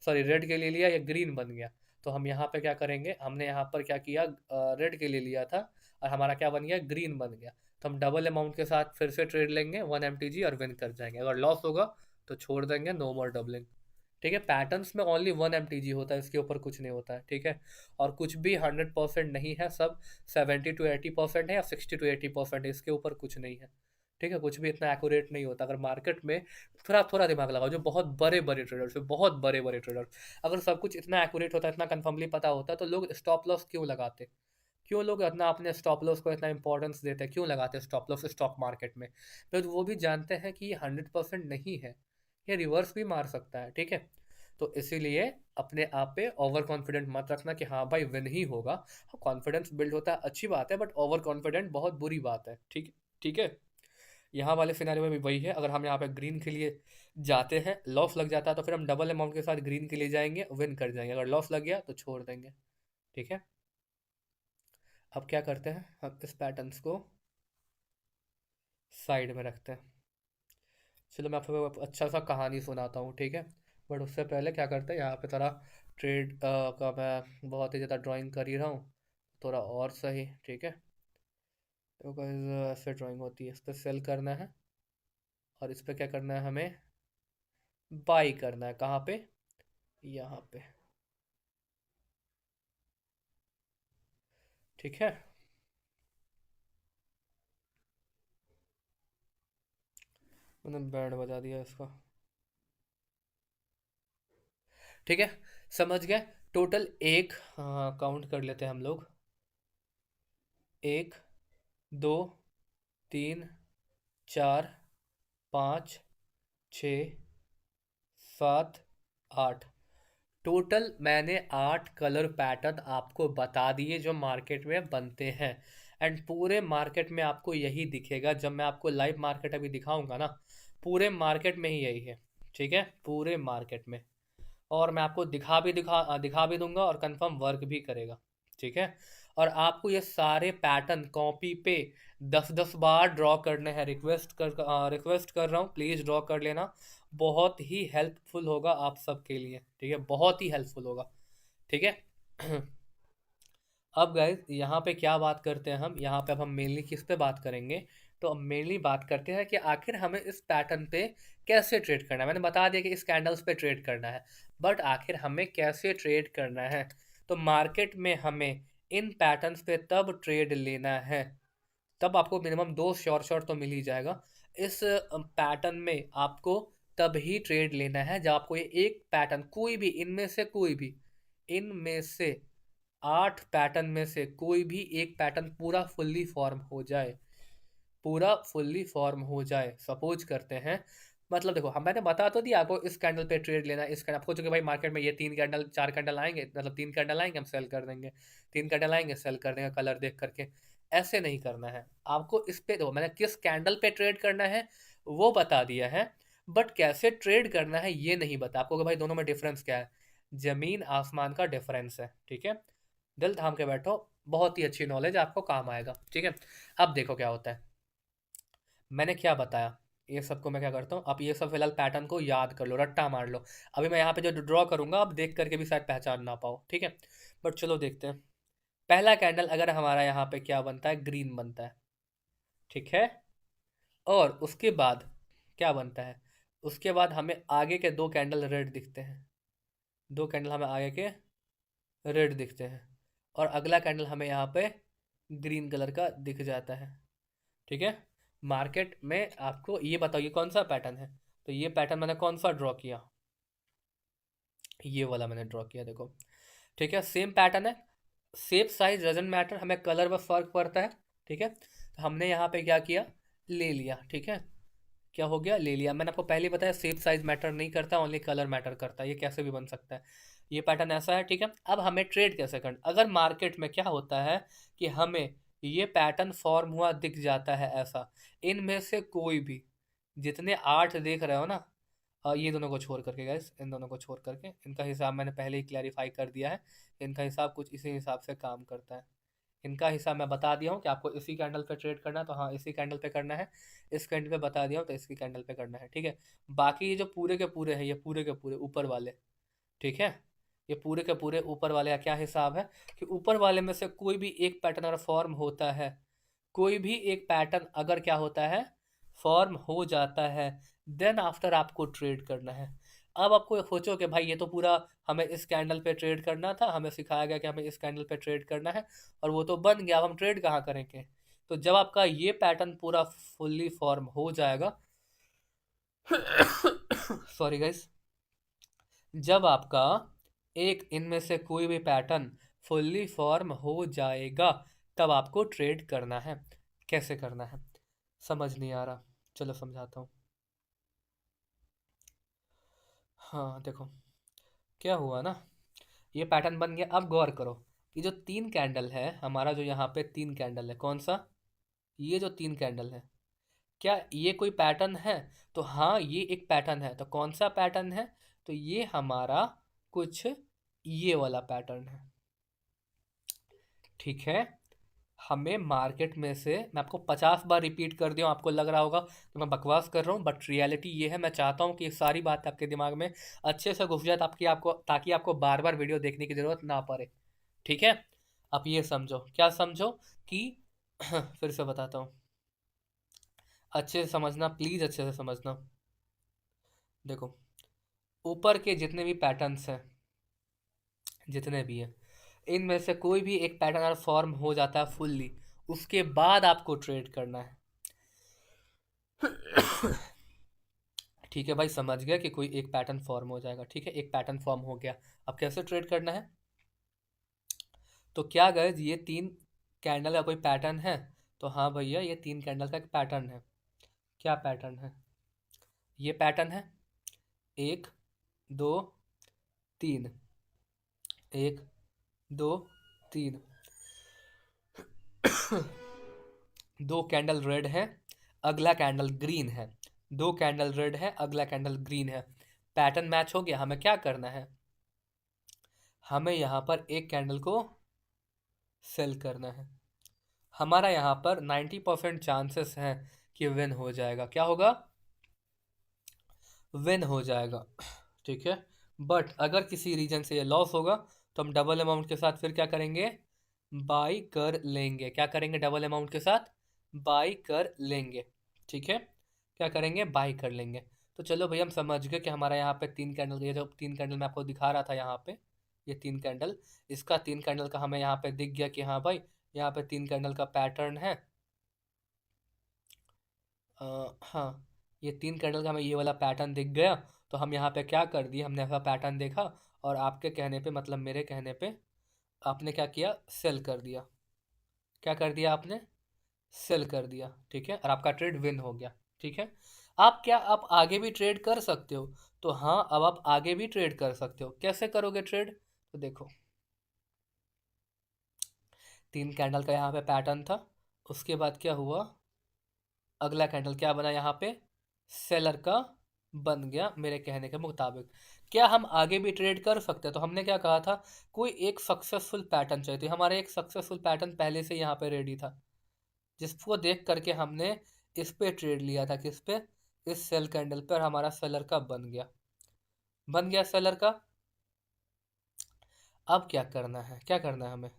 सॉरी रेड के लिए लिया, या ग्रीन बन गया, तो हम यहाँ पे क्या करेंगे? हमने यहाँ पर क्या किया? रेड के लिए लिया था और हमारा क्या बन गया? ग्रीन बन गया। तो हम डबल अमाउंट के साथ फिर से ट्रेड लेंगे 1 MTG और विन कर जाएंगे। अगर लॉस होगा तो छोड़ देंगे, नो मोर डबलिंग। ठीक है। पैटर्न्स में ओनली 1 MTG होता है, इसके ऊपर कुछ नहीं होता है। ठीक है। और कुछ भी 100% नहीं है, सब 70 to 80% है या 60 to 80% है, इसके ऊपर कुछ नहीं है। ठीक है। कुछ भी इतना एक्यूरेट नहीं होता। अगर मार्केट में थोड़ा थोड़ा दिमाग लगाओ, जो बहुत बड़े बड़े ट्रेडर्स है, बहुत बड़े बड़े ट्रेडर्स, अगर सब कुछ इतना एक्यूरेट होता, इतना कंफर्मली पता होता, तो लोग स्टॉप लॉस क्यों लगाते? क्यों लोग इतना अपने स्टॉप लॉस को इतना इंपॉर्टेंस देते हैं? क्यों लगाते हैं स्टॉप लॉस स्टॉक मार्केट में? तो वो भी जानते हैं कि ये 100% नहीं है, ये रिवर्स भी मार सकता है। ठीक है। तो इसीलिए अपने आप पे ओवर कॉन्फिडेंट मत रखना कि हाँ भाई विन ही होगा। कॉन्फिडेंस बिल्ड होता है, अच्छी बात है, बट ओवर कॉन्फिडेंट बहुत बुरी बात है। ठीक ठीक है। यहाँ वाले सिनेरियो में भी वही है। अगर हम यहाँ पे ग्रीन के लिए जाते हैं, लॉस लग जाता है, तो फिर हम डबल अमाउंट के साथ ग्रीन के लिए जाएंगे, विन कर जाएंगे। अगर लॉस लग गया तो छोड़ देंगे। ठीक है। अब क्या करते हैं? हम इस पैटर्न्स को साइड में रखते हैं। चलो मैं आपको अच्छा सा कहानी सुनाता हूँ। ठीक है। बट उससे पहले क्या करते हैं, यहाँ पे थोड़ा ट्रेड का मैं बहुत ही ज़्यादा ड्राइंग कर ही रहा हूँ, थोड़ा और सही। ठीक है। तो guys, ऐसे ड्राइंग होती है। इस पर सेल करना है और इस पर क्या करना है? हमें बाई करना है। कहाँ पे? यहाँ पे। ठीक है। मैंने बैंड बजा दिया इसका। ठीक है। समझ गए? टोटल एक, काउंट कर लेते हैं हम लोग। 1, 2, 3, 4, 5, 6, 7, 8। टोटल मैंने 8 कलर पैटर्न आपको बता दिए जो मार्केट में बनते हैं। एंड पूरे मार्केट में आपको यही दिखेगा। जब मैं आपको लाइव मार्केट अभी दिखाऊंगा ना, पूरे मार्केट में ही यही है। ठीक है। पूरे मार्केट में। और मैं आपको दिखा भी दूंगा, और कंफर्म वर्क भी करेगा। ठीक है। और आपको ये सारे पैटर्न कॉपी पे 10-10 बार ड्रॉ करने हैं। रिक्वेस्ट कर रहा हूँ, प्लीज़ ड्रॉ कर लेना। बहुत ही हेल्पफुल होगा आप सबके लिए। ठीक है। बहुत ही हेल्पफुल होगा। ठीक है। अब गाइस यहाँ पे क्या बात करते हैं हम? यहाँ पे अब हम मेनली किस पे बात करेंगे? तो अब मेनली बात करते हैं कि आखिर हमें इस पैटर्न पे कैसे ट्रेड करना है। मैंने बता दिया कि इस कैंडल्स पे ट्रेड करना है, बट आखिर हमें कैसे ट्रेड करना है? तो मार्केट में हमें इन पैटर्न्स पे तब ट्रेड लेना है, तब आपको मिनिमम 2 श्योर तो मिल ही जाएगा। इस पैटर्न में आपको तभी ट्रेड लेना है जब आपको ये एक पैटर्न, कोई भी इनमें से 8 पैटर्न में से कोई भी एक पैटर्न पूरा फुल्ली फॉर्म हो जाए। पूरा फुल्ली फॉर्म हो जाए। सपोज करते हैं, मतलब देखो, हम मैंने बता तो दिया आपको इस कैंडल पे ट्रेड लेना है, इस कैंडल आपको, चूंकि भाई मार्केट में ये 3 कैंडल 4 कैंडल आएंगे, मतलब 3 कैंडल आएंगे हम सेल कर देंगे, 3 कैंडल आएंगे सेल कर देंगे, कलर देख करके। ऐसे नहीं करना है आपको। इस पे देखो, मैंने किस कैंडल पे ट्रेड करना है वो बता दिया है, बट कैसे ट्रेड करना है ये नहीं बता आपको कि भाई दोनों में डिफरेंस क्या है। जमीन आसमान का डिफरेंस है। ठीक है। दिल थाम के बैठो, बहुत ही अच्छी नॉलेज आपको काम आएगा। ठीक है। अब देखो क्या होता है, मैंने क्या बताया, ये सबको मैं क्या करता हूँ, आप ये सब फिलहाल पैटर्न को याद कर लो, रट्टा मार लो। अभी मैं यहाँ पे जो ड्रॉ करूंगा आप देख करके भी शायद पहचान ना पाओ। ठीक है। बट चलो देखते हैं। पहला कैंडल अगर हमारा यहाँ पे क्या बनता है, ग्रीन बनता है, ठीक है। और उसके बाद क्या बनता है, उसके बाद हमें आगे के दो कैंडल रेड दिखते हैं, दो कैंडल हमें आगे के रेड दिखते हैं, और अगला कैंडल हमें यहाँ पे ग्रीन कलर का दिख जाता है, ठीक है। मार्केट में आपको ये बताओ ये कौन सा पैटर्न है, तो ये पैटर्न मैंने कौन सा ड्रॉ किया, ये वाला मैंने ड्रॉ किया, देखो, ठीक है। सेम पैटर्न है, शेप साइज डजंट मैटर, हमें कलर बस फर्क पड़ता है, ठीक है। तो हमने यहाँ पे क्या किया, ले लिया, ठीक है। क्या हो गया, ले लिया। मैंने आपको पहले ही बताया शेप साइज मैटर नहीं करता, ओनली कलर मैटर करता है, ये कैसे भी बन सकता है। ये पैटर्न ऐसा है, ठीक है। अब हमें ट्रेड कैसे करना, अगर मार्केट में क्या होता है कि हमें ये पैटर्न फॉर्म हुआ दिख जाता है ऐसा, इनमें से कोई भी, जितने 8 देख रहे हो ना, ये दोनों को छोड़ करके गाइस, इन दोनों को छोड़ करके, इनका हिसाब मैंने पहले ही क्लैरिफाई कर दिया है, इनका हिसाब कुछ इसी हिसाब से काम करता है। इनका हिसाब मैं बता दिया हूँ कि आपको इसी कैंडल पे ट्रेड करना है, तो हाँ इसी कैंडल पे करना है, इस कैंडल पे बता दिया हूँ तो इसकी कैंडल पे करना है, ठीक है। बाकी ये जो पूरे के पूरे हैं, ये पूरे के पूरे ऊपर वाले, ठीक है, ये पूरे के पूरे ऊपर वाले का क्या हिसाब है कि ऊपर वाले में से कोई भी एक पैटर्न अगर फॉर्म होता है, कोई भी एक पैटर्न अगर क्या होता है, फॉर्म हो जाता है, देन आफ्टर आपको ट्रेड करना है। अब आपको सोचो कि भाई ये तो पूरा हमें इस कैंडल पे ट्रेड करना था, हमें सिखाया गया कि हमें इस कैंडल पे ट्रेड करना है, और वो तो बन गया, अब हम ट्रेड कहाँ करेंगे। तो जब आपका ये पैटर्न पूरा फुल्ली फॉर्म हो जाएगा सॉरी गाइस, जब आपका एक इनमें से कोई भी पैटर्न फुल्ली फॉर्म हो जाएगा, तब आपको ट्रेड करना है। कैसे करना है समझ नहीं आ रहा, चलो समझाता हूँ। हाँ देखो, क्या हुआ ना, ये पैटर्न बन गया। अब गौर करो, ये जो 3 कैंडल है हमारा, जो यहाँ पे 3 कैंडल है, कौन सा, ये जो 3 कैंडल है, क्या ये कोई पैटर्न है, तो हाँ ये एक पैटर्न है। तो कौन सा पैटर्न है, तो ये हमारा कुछ ये वाला पैटर्न है, ठीक है। हमें मार्केट में से, मैं आपको 50 बार रिपीट कर दिया हूँ, आपको लग रहा होगा कि मैं बकवास कर रहा हूँ, बट रियलिटी ये है। मैं चाहता हूँ कि ये सारी बात आपके दिमाग में अच्छे से घुस जाए, आपको ताकि आपको बार बार वीडियो देखने की ज़रूरत ना पड़े, ठीक है। आप ये समझो, क्या समझो कि फिर से बताता हूँ, अच्छे से समझना प्लीज़, अच्छे से समझना। देखो, ऊपर के जितने भी पैटर्न्स हैं, जितने भी हैं, इनमें से कोई भी एक पैटर्न अगर फॉर्म हो जाता है फुल्ली, उसके बाद आपको ट्रेड करना है। ठीक है भाई, समझ गया कि कोई एक पैटर्न फॉर्म हो जाएगा, ठीक है, एक पैटर्न फॉर्म हो गया। अब कैसे ट्रेड करना है, तो क्या गाइस, ये 3 कैंडल का कोई पैटर्न है, तो हाँ भैया ये 3 कैंडल का एक पैटर्न है। क्या पैटर्न है, ये पैटर्न है, 1 2 3, 1 2 3, 2 कैंडल रेड है, अगला कैंडल ग्रीन है, 2 कैंडल रेड है, अगला कैंडल ग्रीन है। पैटर्न मैच हो गया, हमें क्या करना है, हमें यहाँ पर एक कैंडल को सेल करना है। हमारा यहाँ पर 90% चांसेस हैं कि विन हो जाएगा। क्या होगा, विन हो जाएगा, ठीक है। बट अगर किसी रीजन से ये लॉस होगा, तो हम डबल अमाउंट के साथ फिर क्या करेंगे, बाई कर लेंगे। क्या करेंगे, डबल अमाउंट के साथ बाई कर लेंगे, ठीक है। क्या करेंगे, बाई कर लेंगे। तो चलो भैया हम समझ गए कि हमारा यहाँ पे 3 कैंडल, ये जो 3 कैंडल मैं आपको दिखा रहा था यहाँ पे, ये 3 कैंडल, इसका 3 कैंडल का हमें यहाँ पे दिख गया कि हाँ भाई यहाँ पे 3 कैंडल का पैटर्न है। हाँ, ये 3 कैंडल का हमें ये वाला पैटर्न दिख गया, तो हम यहाँ पे क्या कर दिए, हमने ऐसा पैटर्न देखा, और आपके कहने पे, मतलब मेरे कहने पे, आपने क्या किया, सेल कर दिया। क्या कर दिया आपने, सेल कर दिया, ठीक है, और आपका ट्रेड विन हो गया, ठीक है। आप आगे भी ट्रेड कर सकते हो, तो हाँ अब आप आगे भी ट्रेड कर सकते हो। कैसे करोगे ट्रेड, तो देखो, 3 कैंडल का यहाँ पे पैटर्न था, उसके बाद क्या हुआ, अगला कैंडल क्या बना यहाँ पे, सेलर का बन गया मेरे कहने के मुताबिक। क्या हम आगे भी ट्रेड कर सकते हैं, तो हमने क्या कहा था, कोई एक सक्सेसफुल पैटर्न चाहिए, तो हमारा एक सक्सेसफुल पैटर्न पहले से यहाँ पे रेडी था, जिसको देख करके हमने इस पे ट्रेड लिया था, किस पे, इस सेल कैंडल पर, हमारा सेलर का बन गया, बन गया सेलर का। अब क्या करना है, क्या करना है हमें,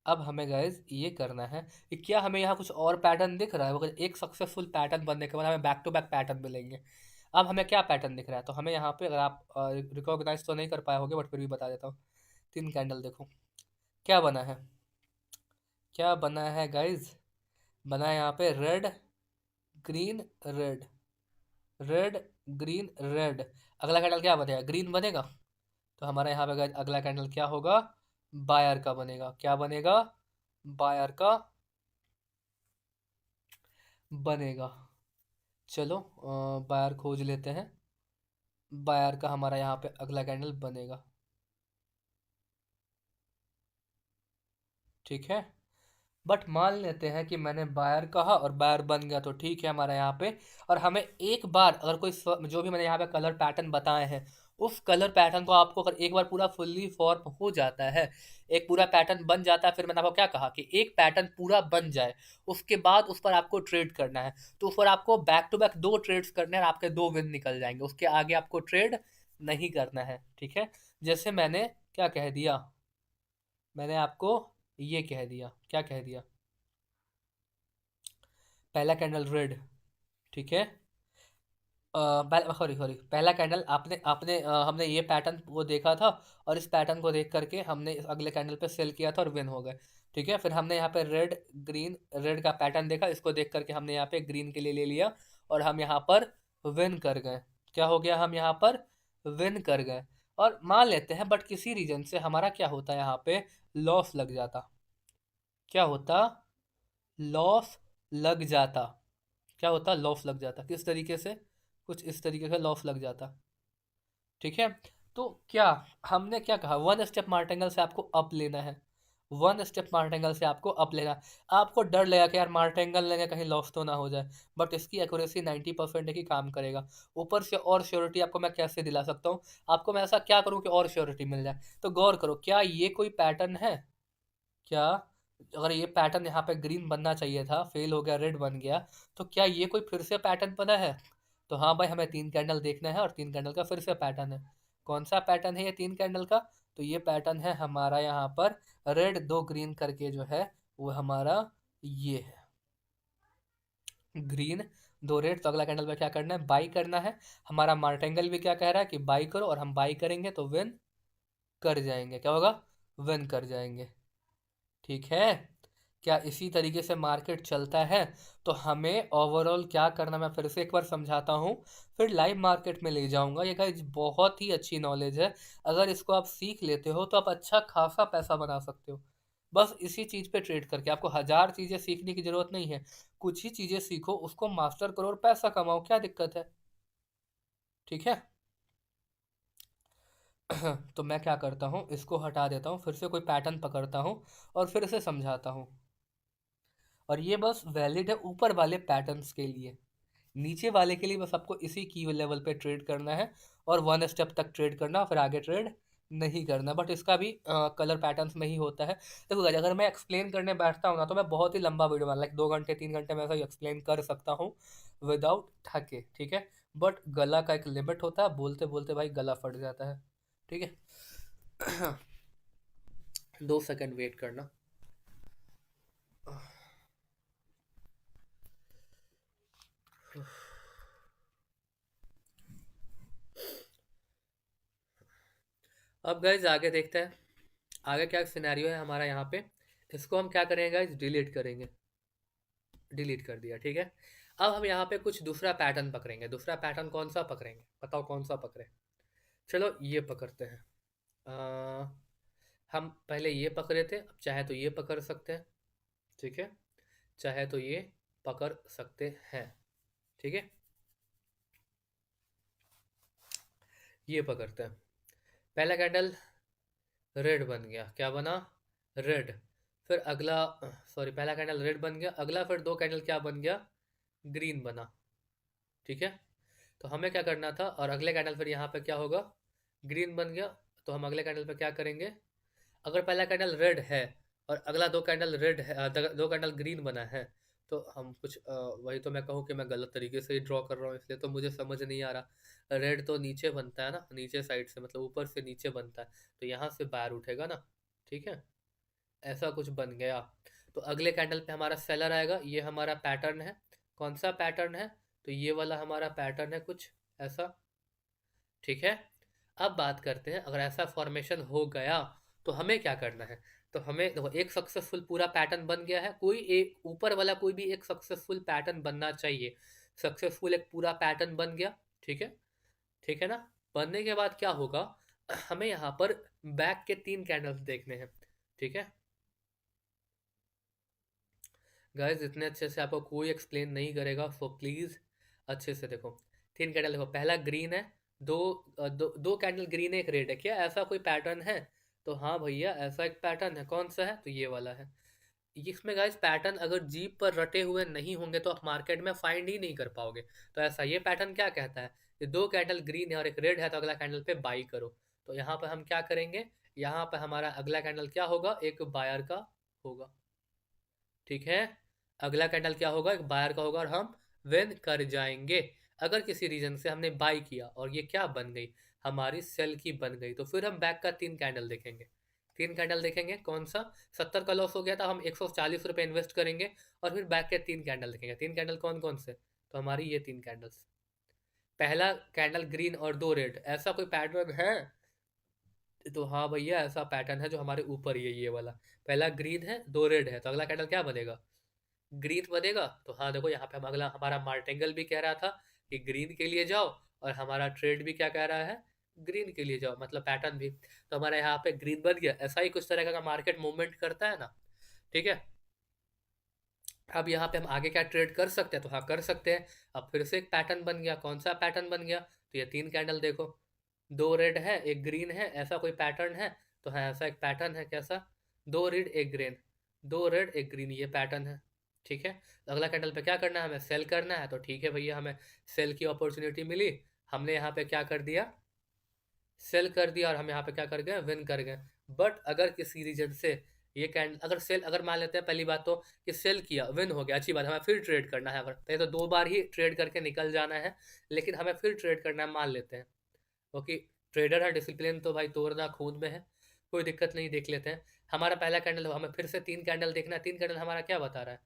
अब हमें गाइज ये करना है कि क्या हमें यहाँ कुछ और पैटर्न दिख रहा है? अगर एक सक्सेसफुल पैटर्न बनने के बाद हमें बैक टू बैक पैटर्न मिलेंगे। अब हमें क्या पैटर्न दिख रहा है? तो हमें यहाँ पे, अगर आप रिकॉग्नाइज तो नहीं कर पाए होगे बट फिर भी बता देता हूँ। 3 कैंडल देखो क्या बना है, क्या बना है गाइज? बना है यहाँ पे red green red, red green red. अगला कैंडल क्या बनेगा? ग्रीन बनेगा। तो हमारा यहाँ पे गाइज अगला कैंडल क्या होगा? बायर का बनेगा। क्या बनेगा? बायर का बनेगा। चलो बायर खोज लेते हैं। बायर का हमारा यहाँ पे अगला कैंडल बनेगा। ठीक है, बट मान लेते हैं कि मैंने बायर कहा और बायर बन गया तो ठीक है हमारा यहाँ पे। और हमें एक बार अगर कोई जो भी मैंने यहाँ पे कलर पैटर्न बताए हैं, उस कलर पैटर्न को आपको अगर एक बार पूरा फुल्ली फॉर्म हो जाता है, एक पूरा पैटर्न बन जाता है, फिर मैंने आपको क्या कहा कि एक पैटर्न पूरा बन जाए उसके बाद उस पर आपको ट्रेड करना है। तो उस पर आपको बैक टू बैक 2 ट्रेड्स करने हैं और आपके 2 विन निकल जाएंगे। उसके आगे आपको ट्रेड नहीं करना है। ठीक है, जैसे मैंने क्या कह दिया, मैंने आपको ये कह दिया, क्या कह दिया? पहला कैंडल रेड, ठीक है। सॉरी सॉरी, पहला कैंडल आपने आपने हमने ये पैटर्न वो देखा था और इस पैटर्न को देख करके हमने इस अगले कैंडल पे सेल किया था और विन हो गए। ठीक है, फिर हमने यहाँ पे रेड ग्रीन रेड का पैटर्न देखा, इसको देख करके हमने यहाँ पे ग्रीन के लिए ले लिया और हम यहाँ पर विन कर गए। क्या हो गया? हम यहाँ पर विन कर गए। और मान लेते हैं बट किसी रीजन से हमारा क्या होता है, यहाँ पे लॉस लग जाता। क्या होता? लॉस लग जाता। क्या होता? लॉस लग जाता। किस तरीके से? कुछ इस तरीके से लॉस लग जाता। ठीक है, तो क्या हमने क्या कहा? वन स्टेप मार्टेंगल से आपको अप लेना है। वन स्टेप मार्टेंगल से आपको अप लेना है। आपको डर लगा कि यार मार्टेंगल लेंगे कहीं लॉस तो ना हो जाए, बट इसकी एक्यूरेसी 90% है कि काम करेगा। ऊपर से और श्योरिटी आपको मैं कैसे दिला सकता हूँ? आपको मैं ऐसा क्या करूँ कि और श्योरिटी मिल जाए? तो गौर करो, क्या ये कोई पैटर्न है? क्या अगर ये पैटर्न यहाँ पे ग्रीन बनना चाहिए था, फेल हो गया, रेड बन गया, तो क्या ये कोई फिर से पैटर्न बना है? तो हाँ भाई, हमें 3 कैंडल देखना है और 3 कैंडल का फिर से पैटर्न है। कौन सा पैटर्न है ये 3 कैंडल का? तो ये पैटर्न है हमारा यहाँ पर रेड 2 ग्रीन करके जो है वो हमारा ये है, ग्रीन 2 रेड। तो अगला कैंडल पे क्या करना है? बाई करना है। हमारा मार्टेंगल भी क्या कह रहा है कि बाई करो, और हम बाई करेंगे तो विन कर जाएंगे। क्या होगा? विन कर जाएंगे। ठीक है, क्या इसी तरीके से मार्केट चलता है? तो हमें ओवरऑल क्या करना, मैं फिर से एक बार समझाता हूँ, फिर लाइव मार्केट में ले जाऊंगा। ये गाइस बहुत ही अच्छी नॉलेज है, अगर इसको आप सीख लेते हो तो आप अच्छा खासा पैसा बना सकते हो। बस इसी चीज़ पे ट्रेड करके। आपको हजार चीज़ें सीखने की ज़रूरत नहीं है, कुछ ही चीज़ें सीखो, उसको मास्टर करो और पैसा कमाओ। क्या दिक्कत है? ठीक है। तो मैं क्या करता हूँ, इसको हटा देता हूँ, फिर से कोई पैटर्न पकड़ता हूँ और फिर से समझाता हूँ। और ये बस वैलिड है ऊपर वाले पैटर्न्स के लिए, नीचे वाले के लिए बस आपको इसी की लेवल पे ट्रेड करना है और वन स्टेप तक ट्रेड करना, फिर आगे ट्रेड नहीं करना। बट इसका भी कलर पैटर्न्स में ही होता है। देखो guys, अगर मैं एक्सप्लेन करने बैठता हूँ ना तो मैं बहुत ही लंबा वीडियो बना, लाइक 2 घंटे 3 घंटे में ऐसा एक्सप्लेन कर सकता हूँ विदाउट थके। ठीक है, बट गला का एक लिमिट होता है, बोलते बोलते भाई गला फट जाता है। ठीक है। 2 सेकंड वेट करना। अब गाइज आगे देखते हैं आगे क्या सिनेरियो है हमारा यहाँ पे। इसको हम क्या करेंगे गाइज? डिलीट करेंगे। डिलीट कर दिया। ठीक है, अब हम यहाँ पे कुछ दूसरा पैटर्न पकड़ेंगे। दूसरा पैटर्न कौन सा पकड़ेंगे? बताओ कौन सा पकड़े? चलो ये पकड़ते हैं। अ, हम पहले ये पकड़े थे, अब चाहे तो ये पकड़ सकते हैं। ठीक है, चाहे तो ये पकड़ सकते हैं। ठीक है, ये पकड़ते हैं। पहला कैंडल रेड बन गया। क्या बना? रेड। फिर अगला, सॉरी, पहला कैंडल रेड बन गया, अगला फिर 2 कैंडल क्या बन गया? ग्रीन बना। ठीक है, तो हमें क्या करना था, और अगले कैंडल फिर यहाँ पे क्या होगा? ग्रीन बन गया। तो हम अगले कैंडल पे क्या करेंगे? अगर पहला कैंडल रेड है और अगला 2 कैंडल रेड है, 2 कैंडल ग्रीन बना है, तो हम कुछ वही तो मैं कहूँ कि मैं गलत तरीके से ही ड्रॉ कर रहा हूँ, इसलिए तो मुझे समझ नहीं आ रहा। रेड तो नीचे बनता है ना, नीचे साइड से, मतलब ऊपर से नीचे बनता है, तो यहाँ से बाहर उठेगा ना। ठीक है, ऐसा कुछ बन गया, तो अगले कैंडल पे हमारा सेलर आएगा, ये हमारा पैटर्न है। कौन सा पैटर्न है? तो ये वाला हमारा पैटर्न है कुछ ऐसा, ठीक है। अब बात करते हैं, अगर ऐसा फॉर्मेशन हो गया तो हमें क्या करना है। तो हमें देखो, एक सक्सेसफुल पूरा पैटर्न बन गया है, कोई एक ऊपर वाला कोई भी एक सक्सेसफुल पैटर्न बनना चाहिए। सक्सेसफुल एक पूरा पैटर्न बन गया, ठीक है, ठीक है ना। बनने के बाद क्या होगा, हमें यहाँ पर बैक के 3 कैंडल्स देखने हैं, ठीक है। गाइस इतने अच्छे से आपको कोई एक्सप्लेन नहीं करेगा, सो प्लीज़ अच्छे से देखो। 3 कैंडल देखो, पहला ग्रीन है, दो कैंडल ग्रीन है, एक रेड है, क्या ऐसा कोई पैटर्न है? तो हाँ भैया, ऐसा एक पैटर्न है। कौन सा है? तो ये वाला है। इसमें गाइस पैटर्न अगर जीप पर रटे हुए नहीं होंगे तो आप मार्केट में फाइंड ही नहीं कर पाओगे। तो ऐसा ये पैटर्न क्या कहता है कि 2 कैंडल ग्रीन है और एक रेड है, तो अगला कैंडल पे बाई करो। तो यहाँ पर हम क्या करेंगे, यहाँ पर हमारा अगला कैंडल क्या होगा, एक बायर का होगा, ठीक है। अगला कैंडल क्या होगा, एक बायर का होगा और हम विन कर जाएंगे। अगर किसी रीजन से हमने बाई किया और ये क्या बन गई, हमारी सेल की बन गई, तो फिर हम बैक का 3 कैंडल देखेंगे। 3 कैंडल देखेंगे, कौन सा, 70 का लॉस हो गया था, हम 140 रुपये इन्वेस्ट करेंगे और फिर बैक के 3 कैंडल देखेंगे। 3 कैंडल कौन कौन से, तो हमारी ये 3 कैंडल्स। पहला कैंडल ग्रीन और 2 रेड, ऐसा कोई पैटर्न है? तो हाँ भैया, ऐसा पैटर्न है जो हमारे ऊपर ये वाला। पहला ग्रीन है, 2 रेड है, तो अगला कैंडल क्या बनेगा, ग्रीन बनेगा। तो हाँ देखो, यहाँ पे हम अगला हमारा मार्टेंगल भी कह रहा था कि ग्रीन के लिए जाओ, और हमारा ट्रेड भी क्या कह रहा है, ग्रीन के लिए जाओ, मतलब पैटर्न भी। तो हमारा यहाँ पे ग्रीन बन गया। ऐसा ही कुछ तरह का मार्केट मूवमेंट करता है ना, ठीक है। अब यहाँ पे हम आगे क्या ट्रेड कर सकते हैं, तो हाँ कर सकते हैं। अब फिर से एक पैटर्न बन गया, कौन सा पैटर्न बन गया, तो ये 3 कैंडल देखो, 2 रेड है, एक ग्रीन है, ऐसा कोई पैटर्न है? तो हाँ ऐसा एक पैटर्न है, कैसा, 2 रेड एक ग्रीन, 2 रेड एक ग्रीन, ये पैटर्न है, ठीक है। तो अगला कैंडल पे क्या करना है, हमें सेल करना है। तो ठीक है भैया, हमें सेल की अपॉर्चुनिटी मिली, हमने यहाँ पे क्या कर दिया, सेल कर दिया, और हम यहाँ पे क्या कर गए, विन कर गए। बट अगर किसी रीजन से ये कैंडल अगर सेल, अगर मान लेते हैं पहली बात तो कि सेल किया, विन हो गया, अच्छी बात है, हमें फिर ट्रेड करना है। अगर तो 2 बार ही ट्रेड करके निकल जाना है, लेकिन हमें फिर ट्रेड करना है, मान लेते हैं, क्योंकि ट्रेडर है, डिसिप्लिन तो भाई तोड़ना खून में है, कोई दिक्कत नहीं, देख लेते हैं। हमारा पहला कैंडल, हमें फिर से 3 कैंडल देखना है। 3 कैंडल हमारा क्या बता रहा है,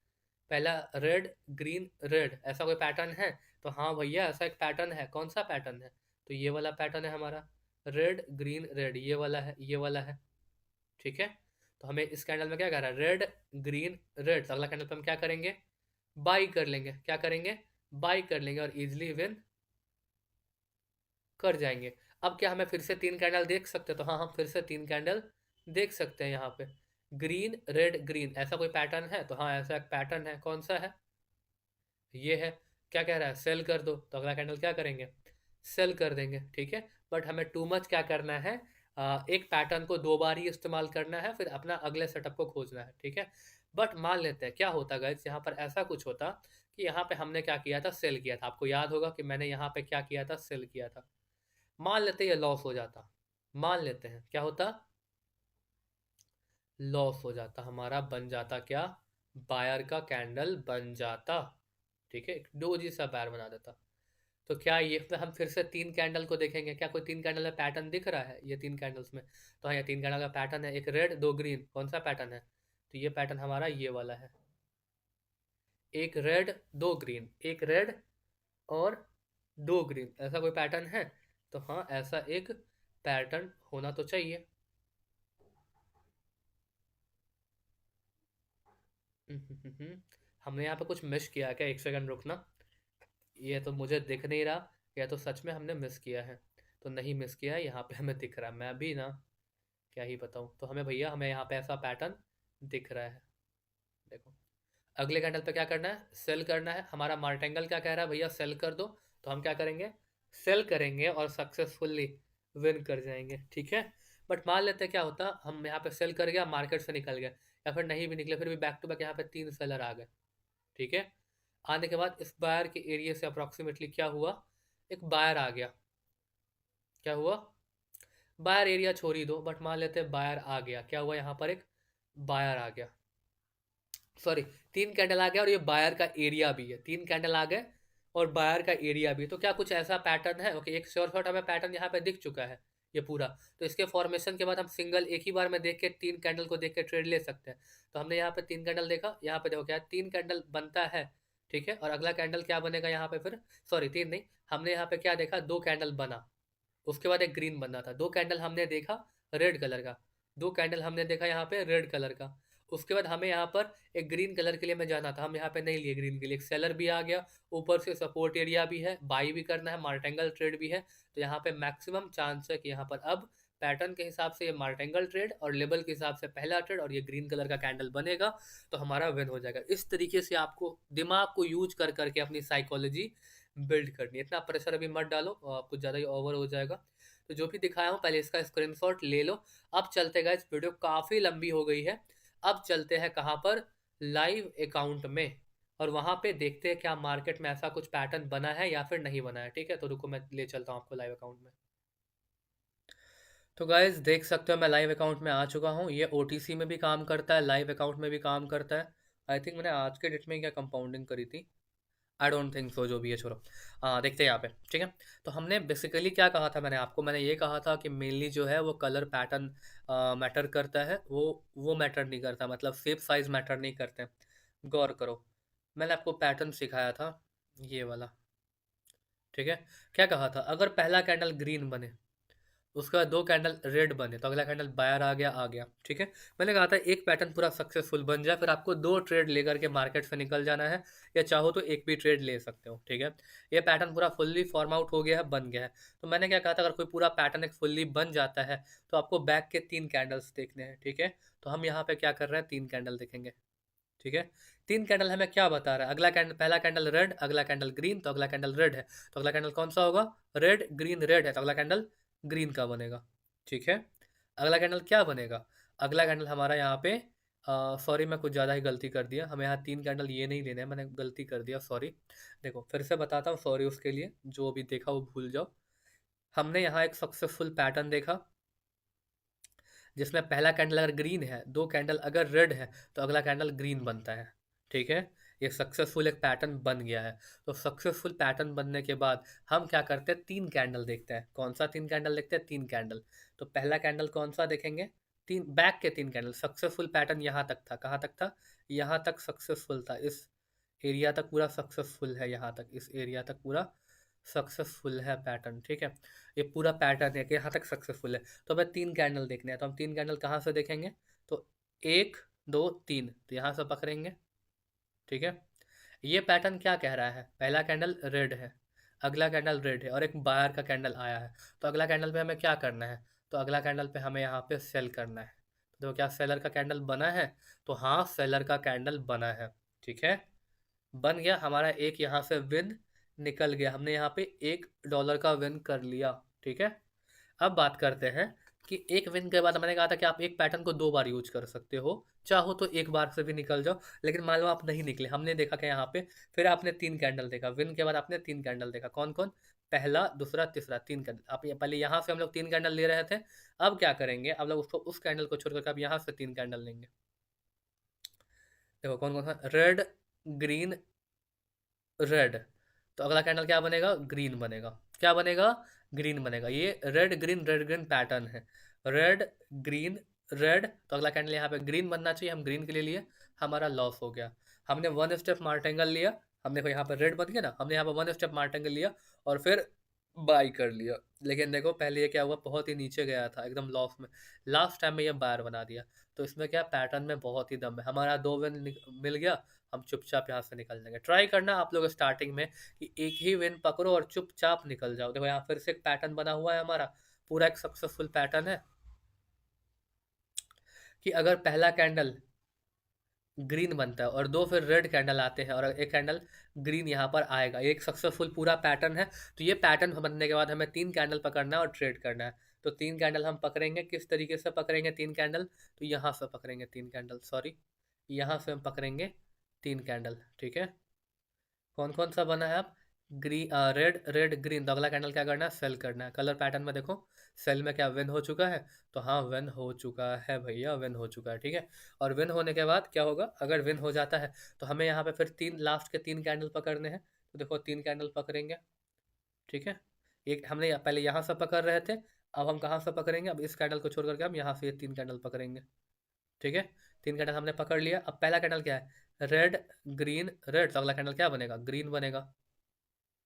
पहला रेड ग्रीन रेड, ऐसा कोई पैटर्न है? तो हाँ भैया, ऐसा एक पैटर्न है। कौन सा पैटर्न है, तो ये वाला पैटर्न है हमारा, रेड ग्रीन रेड, ये वाला है, ये वाला है, ठीक है। तो हमें इस कैंडल में क्या कर रहा है, रेड ग्रीन रेड, तो अगला कैंडल पे हम क्या करेंगे, बाई कर लेंगे। क्या करेंगे, बाई कर लेंगे और इजिली विन कर जाएंगे। अब क्या हमें फिर से 3 कैंडल देख सकते हैं, तो हाँ हम फिर से 3 कैंडल देख सकते हैं। यहाँ पे ग्रीन रेड ग्रीन, ऐसा कोई पैटर्न है? तो हाँ ऐसा एक पैटर्न है। कौन सा है, ये है। क्या कह रहा है, सेल कर दो, तो अगला कैंडल क्या करेंगे, सेल कर देंगे, ठीक है। बट हमें टू मच क्या करना है, एक पैटर्न को 2 बार ही इस्तेमाल करना है, फिर अपना अगले सेटअप को खोजना है, ठीक है। बट मान लेते हैं क्या होता गाइस, यहाँ पर ऐसा कुछ होता कि यहाँ पे हमने क्या किया था, सेल किया था। आपको याद होगा कि मैंने यहाँ पे क्या किया था, सेल किया था। मान लेते ये लॉस हो जाता, मान लेते हैं क्या होता, लॉस हो जाता, हमारा बन जाता क्या, बायर का कैंडल बन जाता, ठीक है, एक डोजी सा बायर बना देता। तो क्या ये हम फिर से 3 कैंडल को देखेंगे, क्या कोई 3 कैंडल में पैटर्न दिख रहा है, ये 3 कैंडल्स में? तो हाँ ये 3 कैंडल का पैटर्न है, एक रेड 2 ग्रीन, कौन सा पैटर्न है, तो ये पैटर्न हमारा ये वाला है, एक रेड 2 ग्रीन, एक रेड और 2 ग्रीन, ऐसा कोई पैटर्न है? तो हाँ ऐसा एक पैटर्न होना तो चाहिए। हमने यहाँ पे कुछ मिस किया है क्या, 1 सेकंड रुकना, ये तो मुझे दिख नहीं रहा, या तो सच में हमने मिस किया है। तो नहीं मिस किया है, यहाँ पे हमें दिख रहा है, मैं भी ना क्या ही बताऊँ। तो हमें भैया, हमें यहाँ पे ऐसा पैटर्न दिख रहा है, देखो। अगले कैंडल पे क्या करना है, सेल करना है। हमारा मार्टेंगल क्या कह रहा है, भैया सेल कर दो, तो हम क्या करेंगे, सेल करेंगे और सक्सेसफुल्ली विन कर जाएंगे, ठीक है। बट मान लेते हैं क्या होता, हम यहाँ पे सेल कर गया, मार्केट से निकल गए, या फिर नहीं भी निकले, फिर भी बैक टू बैक यहाँ पे 3 सेलर आ गए, ठीक है। आने के बाद इस बायर के एरिया से अप्रॉक्सीमेटली क्या हुआ, एक बायर आ गया, क्या हुआ, बायर एरिया छोड़ ही दो, बट मान लेते हैं बायर आ गया, क्या हुआ, यहाँ पर एक बायर आ गया, सॉरी 3 कैंडल आ गया और ये बायर का एरिया भी है, 3 कैंडल आ गए और बायर का एरिया भी। तो क्या कुछ ऐसा पैटर्न है, ओके, एक श्योर शॉट हमें पैटर्न यहाँ पे दिख चुका है, ये पूरा। तो इसके फॉर्मेशन के बाद हम सिंगल एक ही बार में देख के 3 कैंडल को देख के ट्रेड ले सकते हैं। तो हमने यहाँ पे 3 कैंडल देखा, यहाँ पे देखो क्या 3 कैंडल बनता है, ठीक है। और अगला कैंडल क्या बनेगा यहाँ पे फिर, सॉरी 3 नहीं, हमने यहाँ पे क्या देखा, 2 कैंडल बना, उसके बाद एक ग्रीन बनना था, 2 कैंडल हमने देखा रेड कलर का, 2 कैंडल हमने देखा यहाँ पे रेड कलर का। उसके बाद हमें यहाँ पर एक ग्रीन कलर के लिए मैं जाना था, हम यहाँ पे नहीं लिए ग्रीन के लिए, एक सेलर भी आ गया, ऊपर से सपोर्ट एरिया भी है, बाई भी करना है, मार्टेंगल ट्रेड भी है। तो यहाँ पे मैक्सिमम चांस है कि यहाँ पर अब पैटर्न के हिसाब से ये मार्टेंगल ट्रेड और लेवल के हिसाब से पहला ट्रेड और ये ग्रीन कलर का कैंडल बनेगा, तो हमारा विन हो जाएगा। इस तरीके से आपको दिमाग को यूज कर करके अपनी साइकोलॉजी बिल्ड करनी है। इतना प्रेशर अभी मत डालो, कुछ ज़्यादा ही ओवर हो जाएगा। तो जो भी दिखाया हूँ पहले इसका स्क्रीनशॉट ले लो। अब चलते गए, इस वीडियो काफ़ी लंबी हो गई है। अब चलते हैं कहाँ पर, लाइव अकाउंट में, और वहाँ पे देखते हैं क्या मार्केट में ऐसा कुछ पैटर्न बना है या फिर नहीं बना है। ठीक है, तो रुको मैं ले चलता हूँ आपको लाइव अकाउंट में। तो गाइज देख सकते हो मैं लाइव अकाउंट में आ चुका हूँ। ये ओटीसी में भी काम करता है, लाइव अकाउंट में भी काम करता है। आई थिंक मैंने आज के डेट में क्या कंपाउंडिंग करी थी, आई डोंट थिंक सो, जो भी है छोड़ो। देखते हैं यहाँ पे, ठीक है। तो हमने बेसिकली क्या कहा था, मैंने ये कहा था कि मेनली जो है वो कलर पैटर्न मैटर करता है, वो मैटर नहीं करता, मतलब शेप साइज मैटर नहीं करते। गौर करो, मैंने आपको पैटर्न सिखाया था ये वाला, ठीक है। क्या कहा था, अगर पहला कैंडल ग्रीन बने, उसके बाद 2 कैंडल रेड बने, तो अगला कैंडल बायर आ गया, ठीक है। मैंने कहा था एक पैटर्न पूरा सक्सेसफुल बन जाए, फिर आपको 2 ट्रेड लेकर के मार्केट से निकल जाना है, या चाहो तो एक भी ट्रेड ले सकते हो, ठीक है। ये पैटर्न पूरा फुल्ली फॉर्म आउट हो गया है, बन गया है। तो मैंने क्या कहा था, अगर कोई पूरा पैटर्न एक फुल्ली बन जाता है तो आपको बैक के 3 कैंडल्स देखने हैं, ठीक है। तो हम यहाँ पे क्या कर रहे हैं, 3 कैंडल देखेंगे, ठीक है। 3 कैंडल हमें क्या बता रहा है, अगला कैंडल, पहला कैंडल रेड, अगला कैंडल ग्रीन, तो अगला कैंडल रेड है, तो अगला कैंडल कौन सा होगा, रेड ग्रीन रेड है, तो अगला कैंडल ग्रीन का बनेगा, ठीक है। अगला कैंडल क्या बनेगा, अगला कैंडल हमारा यहाँ पे, सॉरी मैं कुछ ज़्यादा ही गलती कर दिया, हमें यहाँ 3 कैंडल ये नहीं लेने हैं, मैंने गलती कर दिया, सॉरी। देखो फिर से बताता हूँ, सॉरी उसके लिए, जो भी देखा वो भूल जाओ। हमने यहाँ एक सक्सेसफुल पैटर्न देखा, जिसमें पहला कैंडल अगर ग्रीन है, 2 कैंडल अगर रेड है, तो अगला कैंडल ग्रीन बनता है, ठीक है। ये सक्सेसफुल एक पैटर्न बन गया है। तो सक्सेसफुल पैटर्न बनने के बाद हम क्या करते हैं, 3 कैंडल देखते हैं। कौन सा 3 कैंडल देखते हैं, 3 कैंडल। तो पहला कैंडल कौन सा देखेंगे, 3 बैक के 3 कैंडल। सक्सेसफुल पैटर्न यहाँ तक था, कहाँ तक था, यहाँ तक सक्सेसफुल था, इस एरिया तक पूरा सक्सेसफुल है, यहाँ तक इस एरिया तक पूरा सक्सेसफुल है पैटर्न, ठीक है। ये पूरा पैटर्न है कि यहाँ तक सक्सेसफुल है। तो हमें 3 कैंडल देखने हैं, तो हम 3 कैंडल कहाँ से देखेंगे, तो 1 2 3, तो यहाँ से पकड़ेंगे, ठीक है। ये पैटर्न क्या कह रहा है, पहला कैंडल रेड है, अगला कैंडल रेड है, और एक बायर का कैंडल आया है। तो अगला कैंडल पे हमें क्या करना है, तो अगला कैंडल पे हमें यहाँ पे सेल करना है। तो क्या सेलर का कैंडल बना है, तो हाँ सेलर का कैंडल बना है, ठीक है। बन गया हमारा, एक यहाँ से विन निकल गया, हमने यहाँ पे $1 का विन कर लिया, ठीक है। अब बात करते हैं कि एक विन के बाद मैंने कहा था कि आप एक पैटर्न को 2 बार यूज कर सकते हो, चाहो तो एक बार से भी निकल जाओ, लेकिन मान लो आप नहीं निकले, हमने देखा कि यहाँ पे, फिर आपने 3 कैंडल देखा, विन के बाद आपने 3 कैंडल देखा, कौन कौन, पहला दूसरा तीसरा, 3 कैंडल। आप पहले यहाँ से हम लोग 3 कैंडल ले रहे थे, अब क्या करेंगे, अब लोग उसको, उस कैंडल को छोड़ करके अब यहाँ से 3 कैंडल लेंगे। देखो कौन कौन सा, रेड ग्रीन रेड, तो अगला कैंडल क्या बनेगा, ग्रीन बनेगा, क्या बनेगा, ग्रीन बनेगा। ये रेड ग्रीन पैटर्न है, रेड ग्रीन रेड, तो अगला कैंडल यहाँ पे ग्रीन बनना चाहिए, हम ग्रीन के लिए लिए, हमारा लॉस हो गया। हमने 1 स्टेप मार्टेंगल लिया, हमने देखो यहाँ पर रेड बन गया ना, हमने यहाँ पर 1 स्टेप मार्टेंगल लिया और फिर बाई कर लिया। लेकिन देखो पहले ये क्या हुआ, बहुत ही नीचे गया था एकदम लॉस में, लास्ट टाइम में ये बायर बना दिया। तो इसमें क्या, पैटर्न में बहुत ही दम है, हमारा 2 विन मिल गया, हम चुपचाप यहाँ से निकल जाएंगे। ट्राई करना आप लोग स्टार्टिंग में कि एक ही विन पकड़ो और चुपचाप निकल जाओ। देखो यहाँ फिर से एक पैटर्न बना हुआ है हमारा, पूरा एक सक्सेसफुल पैटर्न है कि अगर पहला कैंडल ग्रीन बनता है और 2 फिर रेड कैंडल आते हैं और एक कैंडल ग्रीन यहाँ पर आएगा, ये एक सक्सेसफुल पूरा पैटर्न है। तो ये पैटर्न बनने के बाद हमें 3 कैंडल पकड़ना है और ट्रेड करना है। तो 3 कैंडल हम पकड़ेंगे, किस तरीके से पकड़ेंगे 3 कैंडल, तो यहाँ से पकड़ेंगे 3 कैंडल, सॉरी यहाँ से हम पकड़ेंगे 3 कैंडल, ठीक है। कौन कौन सा बना है, आप रेड रेड ग्रीन, तो अगला कैंडल क्या करना है, सेल करना है। कलर पैटर्न में देखो सेल में क्या विन हो चुका है, तो हाँ विन हो चुका है भैया, विन हो चुका है, ठीक है। और विन होने के बाद क्या होगा, अगर विन हो जाता है तो हमें यहाँ पे फिर 3 लास्ट के 3 कैंडल पकड़ने हैं। तो देखो 3 कैंडल पकड़ेंगे, ठीक है। एक हमने पहले यहाँ से पकड़ रहे थे, अब हम कहाँ से पकड़ेंगे? अब इस कैंडल को छोड़ करके हम यहाँ से ये 3 कैंडल पकड़ेंगे, ठीक है? 3 कैंडल हमने पकड़ लिया। अब पहला कैंडल क्या है? रेड, ग्रीन, रेड, तो अगला कैंडल क्या बनेगा? ग्रीन बनेगा,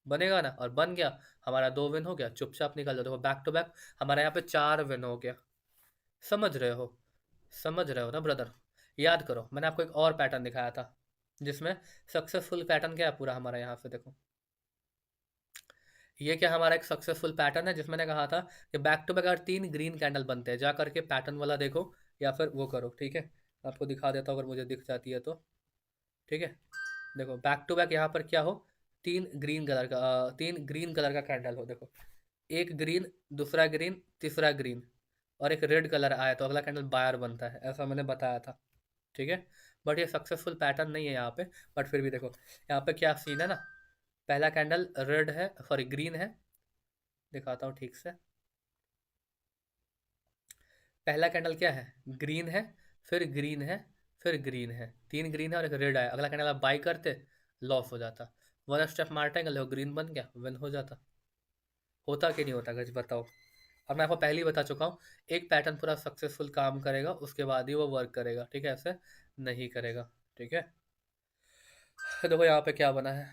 बनेगा ना? और बन गया, हमारा 2 विन हो गया, चुपचाप निकल जाओ। देखो बैक टू बैक हमारा यहाँ पे 4 विन हो गया। समझ रहे हो? समझ रहे हो ना ब्रदर? याद करो, मैंने आपको एक और पैटर्न दिखाया था जिसमें सक्सेसफुल पैटर्न क्या है पूरा हमारा, यहाँ से देखो। ये क्या हमारा एक सक्सेसफुल पैटर्न है जिसमें मैंने कहा था कि बैक टू बैक अगर 3 ग्रीन कैंडल बनते हैं, जा करके पैटर्न वाला देखो या फिर वो करो, ठीक है? आपको दिखा देता हूँ अगर मुझे दिख जाती है तो, ठीक है? देखो बैक टू बैक यहाँ पर क्या हो, 3 ग्रीन कलर का कैंडल हो, देखो। एक ग्रीन, दूसरा ग्रीन, तीसरा ग्रीन, और एक रेड कलर आया तो अगला कैंडल बायर बनता है, ऐसा मैंने बताया था, ठीक है? बट ये सक्सेसफुल पैटर्न नहीं है यहाँ पे। बट फिर भी देखो यहाँ पे क्या सीन है ना, पहला कैंडल रेड है, सॉरी ग्रीन है, दिखाता हूँ ठीक से। पहला कैंडल क्या है? ग्रीन है, फिर ग्रीन है, फिर ग्रीन है, 3 ग्रीन है और एक रेड आया। अगला कैंडल आप बाई करते, लॉस हो जाता। वन स्टेप मारते हैं, ग्रीन बन गया, विन हो जाता। होता कि नहीं होता गज बताओ? और मैं आपको पहले ही बता चुका हूँ, एक पैटर्न पूरा सक्सेसफुल काम करेगा उसके बाद ही वो वर्क करेगा, ठीक है? ऐसे नहीं करेगा, ठीक है? देखो यहाँ पे क्या बना है,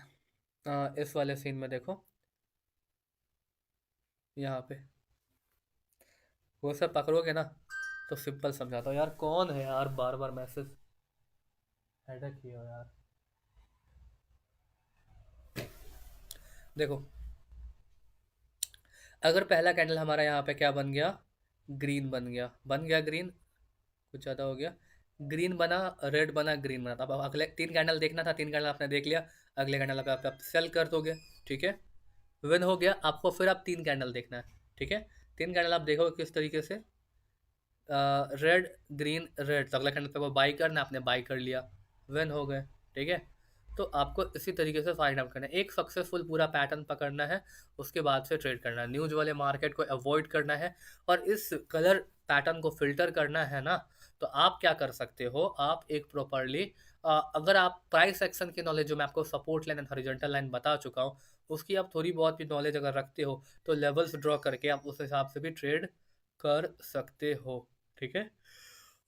इस वाले सीन में देखो, यहाँ पे वो सब पकड़ोगे ना तो सिंपल समझाता हूँ। यार कौन है यार, बार बार मैसेज, हेडक ही हो यार। देखो अगर पहला कैंडल हमारा यहाँ पे क्या बन गया, ग्रीन बन गया, बन गया ग्रीन, कुछ ज़्यादा हो गया, ग्रीन बना, रेड बना, ग्रीन बना, तो अब अगले 3 कैंडल देखना था, 3 कैंडल आपने देख लिया, अगले कैंडल पे आप सेल कर दोगे, ठीक है? विन हो गया आपको, फिर आप 3 कैंडल देखना है, ठीक है? 3 कैंडल आप देखोगे किस तरीके से, रेड, ग्रीन, रेड, तो अगला कैंडल पे वो बाई करना, आपने बाई कर लिया, विन हो गए, ठीक है? तो आपको इसी तरीके से फाइंड आउट करना है, एक सक्सेसफुल पूरा पैटर्न पकड़ना है, उसके बाद से ट्रेड करना है, न्यूज वाले मार्केट को अवॉइड करना है, और इस कलर पैटर्न को फिल्टर करना है ना। तो आप क्या कर सकते हो, आप एक प्रॉपरली, अगर आप प्राइस एक्शन की नॉलेज, जो मैं आपको support line and horizontal line बता चुका हूँ, उसकी आप थोड़ी बहुत भी नॉलेज अगर रखते हो, तो लेवल्स ड्रॉ करके आप उस हिसाब से भी ट्रेड कर सकते हो, ठीक है?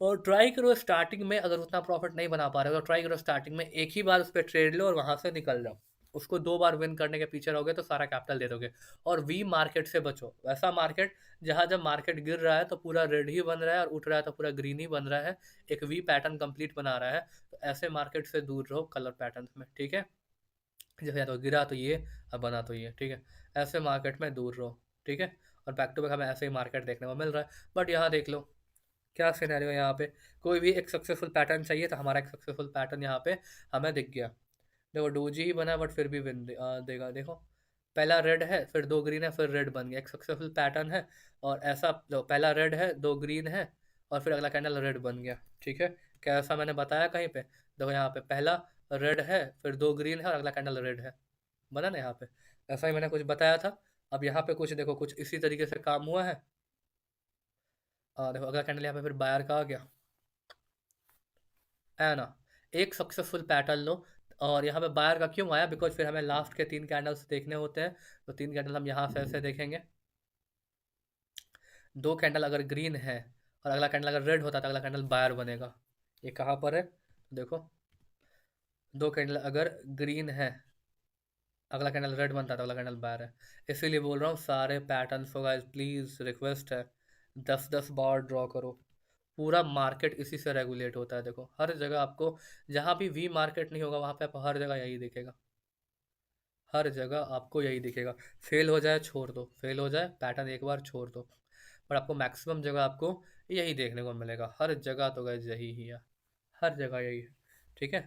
और ट्राई करो स्टार्टिंग में, अगर उतना प्रॉफिट नहीं बना पा रहे हो तो ट्राई करो स्टार्टिंग में एक ही बार उस पर ट्रेड लो और वहां से निकल जाओ। उसको 2 बार विन करने के पीछे रहोगे तो सारा कैपिटल दे दोगे। और वी मार्केट से बचो, वैसा मार्केट जहां जब मार्केट गिर रहा है तो पूरा रेड ही बन रहा है और उठ रहा है तो पूरा ग्रीन ही बन रहा है, एक वी पैटर्न कंप्लीट बना रहा है। तो ऐसे मार्केट से दूर रहो कलर पैटर्न में, ठीक है? जैसे या तो गिरा तो ये, अब बना तो ये, ठीक है? ऐसे मार्केट में दूर रहो, ठीक है? और बैक टू बैक हमें ऐसे ही मार्केट देखने को मिल रहा है। बट यहाँ देख लो क्या सिनेरियो है यहाँ पे, कोई भी एक सक्सेसफुल पैटर्न चाहिए तो हमारा एक सक्सेसफुल पैटर्न यहाँ पे हमें दिख गया। देखो डोजी ही बना बट फिर भी विन देगा, देखो पहला रेड है, फिर 2 ग्रीन है, फिर रेड बन गया, एक सक्सेसफुल पैटर्न है। और ऐसा देखो, पहला रेड है, 2 ग्रीन है, और फिर अगला कैंडल रेड बन गया, ठीक है? कैसा मैंने बताया कहीं पे? देखो यहाँ पे पहला रेड है, फिर 2 ग्रीन है और अगला कैंडल रेड है, बना ना यहाँ पे? ऐसा ही मैंने कुछ बताया था। अब यहाँ पे कुछ देखो, कुछ इसी तरीके से काम हुआ है। देखो अगला कैंडल यहाँ पे फिर बायर का आ गया, है ना? एक सक्सेसफुल पैटर्न लो। और यहाँ पे बायर का क्यों आया? बिकॉज फिर हमें लास्ट के 3 कैंडल्स देखने होते हैं, तो 3 कैंडल हम यहाँ से ऐसे देखेंगे। 2 कैंडल अगर ग्रीन है और अगला कैंडल अगर रेड होता तो अगला कैंडल बायर बनेगा। ये कहाँ पर है देखो, 2 कैंडल अगर ग्रीन है, अगला कैंडल रेड बनता है तो अगला कैंडल बायर है। इसीलिए बोल रहा हूँ सारे पैटर्न्स को गाइस प्लीज़ रिक्वेस्ट है, 10-10 बार ड्रॉ करो। पूरा मार्केट इसी से रेगुलेट होता है, देखो हर जगह आपको, जहाँ भी वी मार्केट नहीं होगा वहाँ पे आपको हर जगह यही दिखेगा, हर जगह आपको यही दिखेगा। फेल हो जाए छोड़ दो, फेल हो जाए पैटर्न एक बार छोड़ दो, पर आपको मैक्सिमम जगह आपको यही देखने को मिलेगा, हर जगह तो गाइस यही ही है, हर जगह यही है, ठीक है?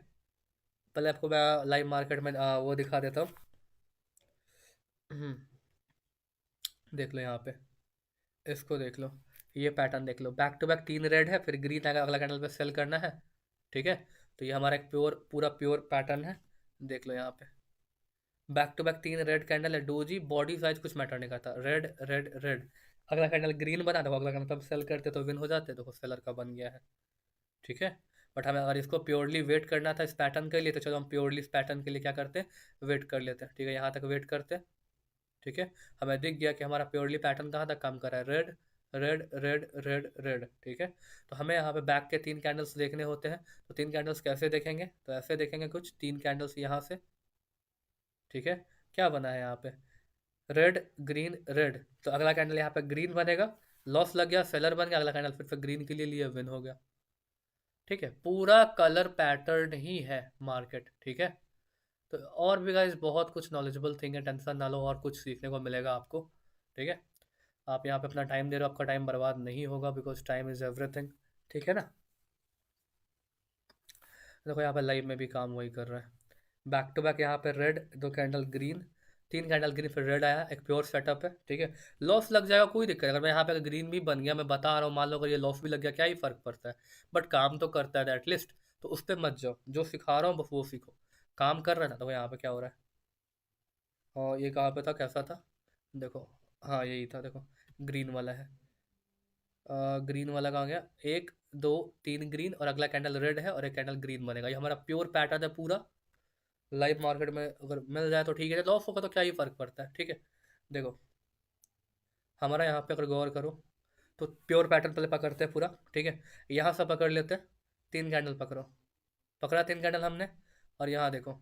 पहले आपको मैं लाइव मार्केट में वो दिखा देता हूँ। देख लो यहाँ पे, इसको देख लो, ये पैटर्न देख लो, बैक टू बैक 3 रेड है, फिर ग्रीन आएगा, अगला कैंडल पे सेल करना है, ठीक है? तो ये हमारा एक प्योर, पूरा प्योर पैटर्न है। देख लो यहाँ पे back to back 3 red candle है, डोजी बॉडी साइज कुछ मैटर नहीं करता, रेड रेड रेड। अगला कैंडल ग्रीन बना तो अगला कैंडल तब सेल करते तो विन हो जाते, तो सेलर का बन गया है, ठीक है? बट हमें अगर इसको प्योरली वेट करना था इस पैटर्न के लिए, तो चलो हम प्योरली इस पैटर्न के लिए क्या करते, वेट कर लेते हैं, ठीक है? यहाँ तक वेट करते, ठीक है, हमें दिख गया कि हमारा प्योरली पैटर्न कहाँ तक काम कर रहा है, red red red red red. ठीक है, तो हमें यहाँ पे बैक के 3 कैंडल्स देखने होते हैं। तो 3 कैंडल्स कैसे देखेंगे, तो ऐसे देखेंगे कुछ 3 कैंडल्स यहाँ से। ठीक है, क्या बना है यहाँ पे, रेड ग्रीन रेड, तो अगला कैंडल यहाँ पे ग्रीन बनेगा, लॉस लग गया, सेलर बन गया, अगला कैंडल फिर से ग्रीन के लिए लिया, विन हो गया। ठीक है, पूरा कलर पैटर्न ही है मार्केट। ठीक है, तो और भी गाइस बहुत कुछ नॉलेजेबल थिंग है, टेंशन ना लो, और कुछ सीखने को मिलेगा आपको। ठीक है, आप यहाँ पे अपना टाइम दे रहे हो, आपका टाइम बर्बाद नहीं होगा, बिकॉज टाइम इज़ एवरीथिंग। ठीक है ना, देखो यहाँ पे लाइव में भी काम वही कर रहा है, बैक टू बैक यहाँ पे red, 2 candle green, 3 candle green, फिर रेड आया, एक प्योर सेटअप है। ठीक है, लॉस लग जाएगा कोई दिक्कत नहीं। अगर मैं यहाँ पे ग्रीन भी बन गया, मैं बता रहा हूँ, मान लो अगर ये लॉस भी लग गया, क्या ही फर्क पड़ता है, बट काम तो करता है एटलीस्ट। तो उस पर मत जाओ, जो सिखा रहा हूँ बस वो सीखो, काम कर रहा है ना। तो यहाँ पे क्या हो रहा है, और ये कहाँ पे था, कैसा था, देखो, हाँ यही था, देखो ग्रीन वाला है, ग्रीन वाला कहाँ गया, 1 2 3 ग्रीन, और अगला कैंडल रेड है, और एक कैंडल ग्रीन बनेगा। ये हमारा प्योर पैटर्न है पूरा। लाइव मार्केट में अगर मिल जाए तो ठीक है, लॉस होगा तो क्या ही फर्क पड़ता है। ठीक है, देखो हमारा यहाँ पे अगर गौर करो, तो प्योर पैटर्न पहले पकड़ते हैं पूरा। ठीक है, यहाँ से पकड़ लेते हैं, 3 कैंडल पकड़ो, पकड़ा 3 कैंडल हमने, और यहाँ देखो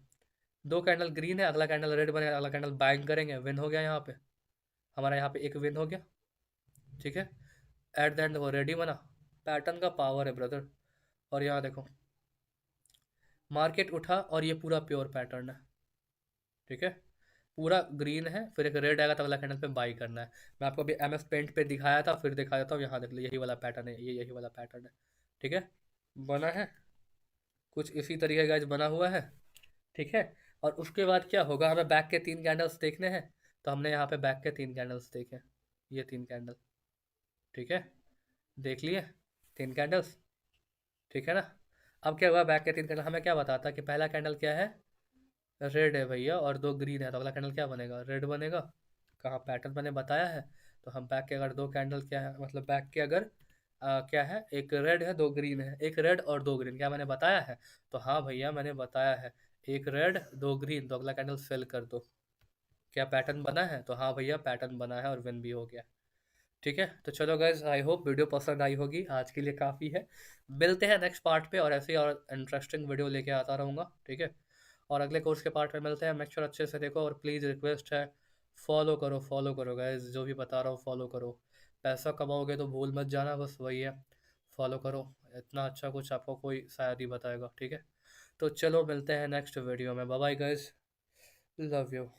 2 कैंडल ग्रीन है, अगला कैंडल रेड बनेगा, अगला कैंडल बाइंग करेंगे, विन हो गया यहाँ पे, हमारा यहाँ पे एक विन हो गया। ठीक है, एट द एंड वो रेडी बना, पैटर्न का पावर है ब्रदर। और यहाँ देखो मार्केट उठा, और ये पूरा प्योर पैटर्न है। ठीक है, पूरा ग्रीन है, फिर एक रेड आएगा तो अगला कैंडल पे बाई करना है। मैं आपको अभी MS पेंट पे दिखाया था, फिर दिखा देता हूँ, यहाँ देख लो यही वाला पैटर्न है, ये यही वाला पैटर्न है। ठीक है, बना है कुछ इसी तरीके का बना हुआ है। ठीक है, और उसके बाद क्या होगा, हमें बैक के 3 कैंडल्स देखने हैं। तो हमने यहाँ पे बैक के 3 कैंडल्स देखे, ये 3 कैंडल। ठीक है, देख लिए 3 कैंडल्स। ठीक है ना, अब क्या हुआ, बैक के 3 कैंडल हमें क्या बताता है कि पहला कैंडल क्या है, रेड है भैया, और 2 ग्रीन है, तो अगला कैंडल क्या बनेगा, रेड बनेगा। कहाँ पैटर्न मैंने बताया है। तो हम बैक के अगर 2 कैंडल क्या है, मतलब बैक के अगर क्या है, एक रेड है 2 ग्रीन है, एक रेड और 2 ग्रीन, क्या मैंने बताया है। तो हाँ भैया मैंने बताया है, एक रेड 2 ग्रीन, तो अगला कैंडल सेल कर दो। क्या पैटर्न बना है, तो हाँ भैया पैटर्न बना है, और विन भी हो गया। ठीक है, तो चलो गाइज, आई होप वीडियो पसंद आई होगी, आज के लिए काफ़ी है। मिलते हैं नेक्स्ट पार्ट पे, और ऐसे ही और इंटरेस्टिंग वीडियो लेके आता रहूँगा। ठीक है, और अगले कोर्स के पार्ट में मिलते हैं, मेक श्योर अच्छे से देखो, और प्लीज़ रिक्वेस्ट है, फॉलो करो गाइज, जो भी बता रहा हूँ फॉलो करो। पैसा कमाओगे तो भूल मत जाना, बस वही है, फॉलो करो। इतना अच्छा कुछ आपको कोई शायद ही बताएगा। ठीक है, तो चलो मिलते हैं नेक्स्ट वीडियो में, bye bye guys, love you.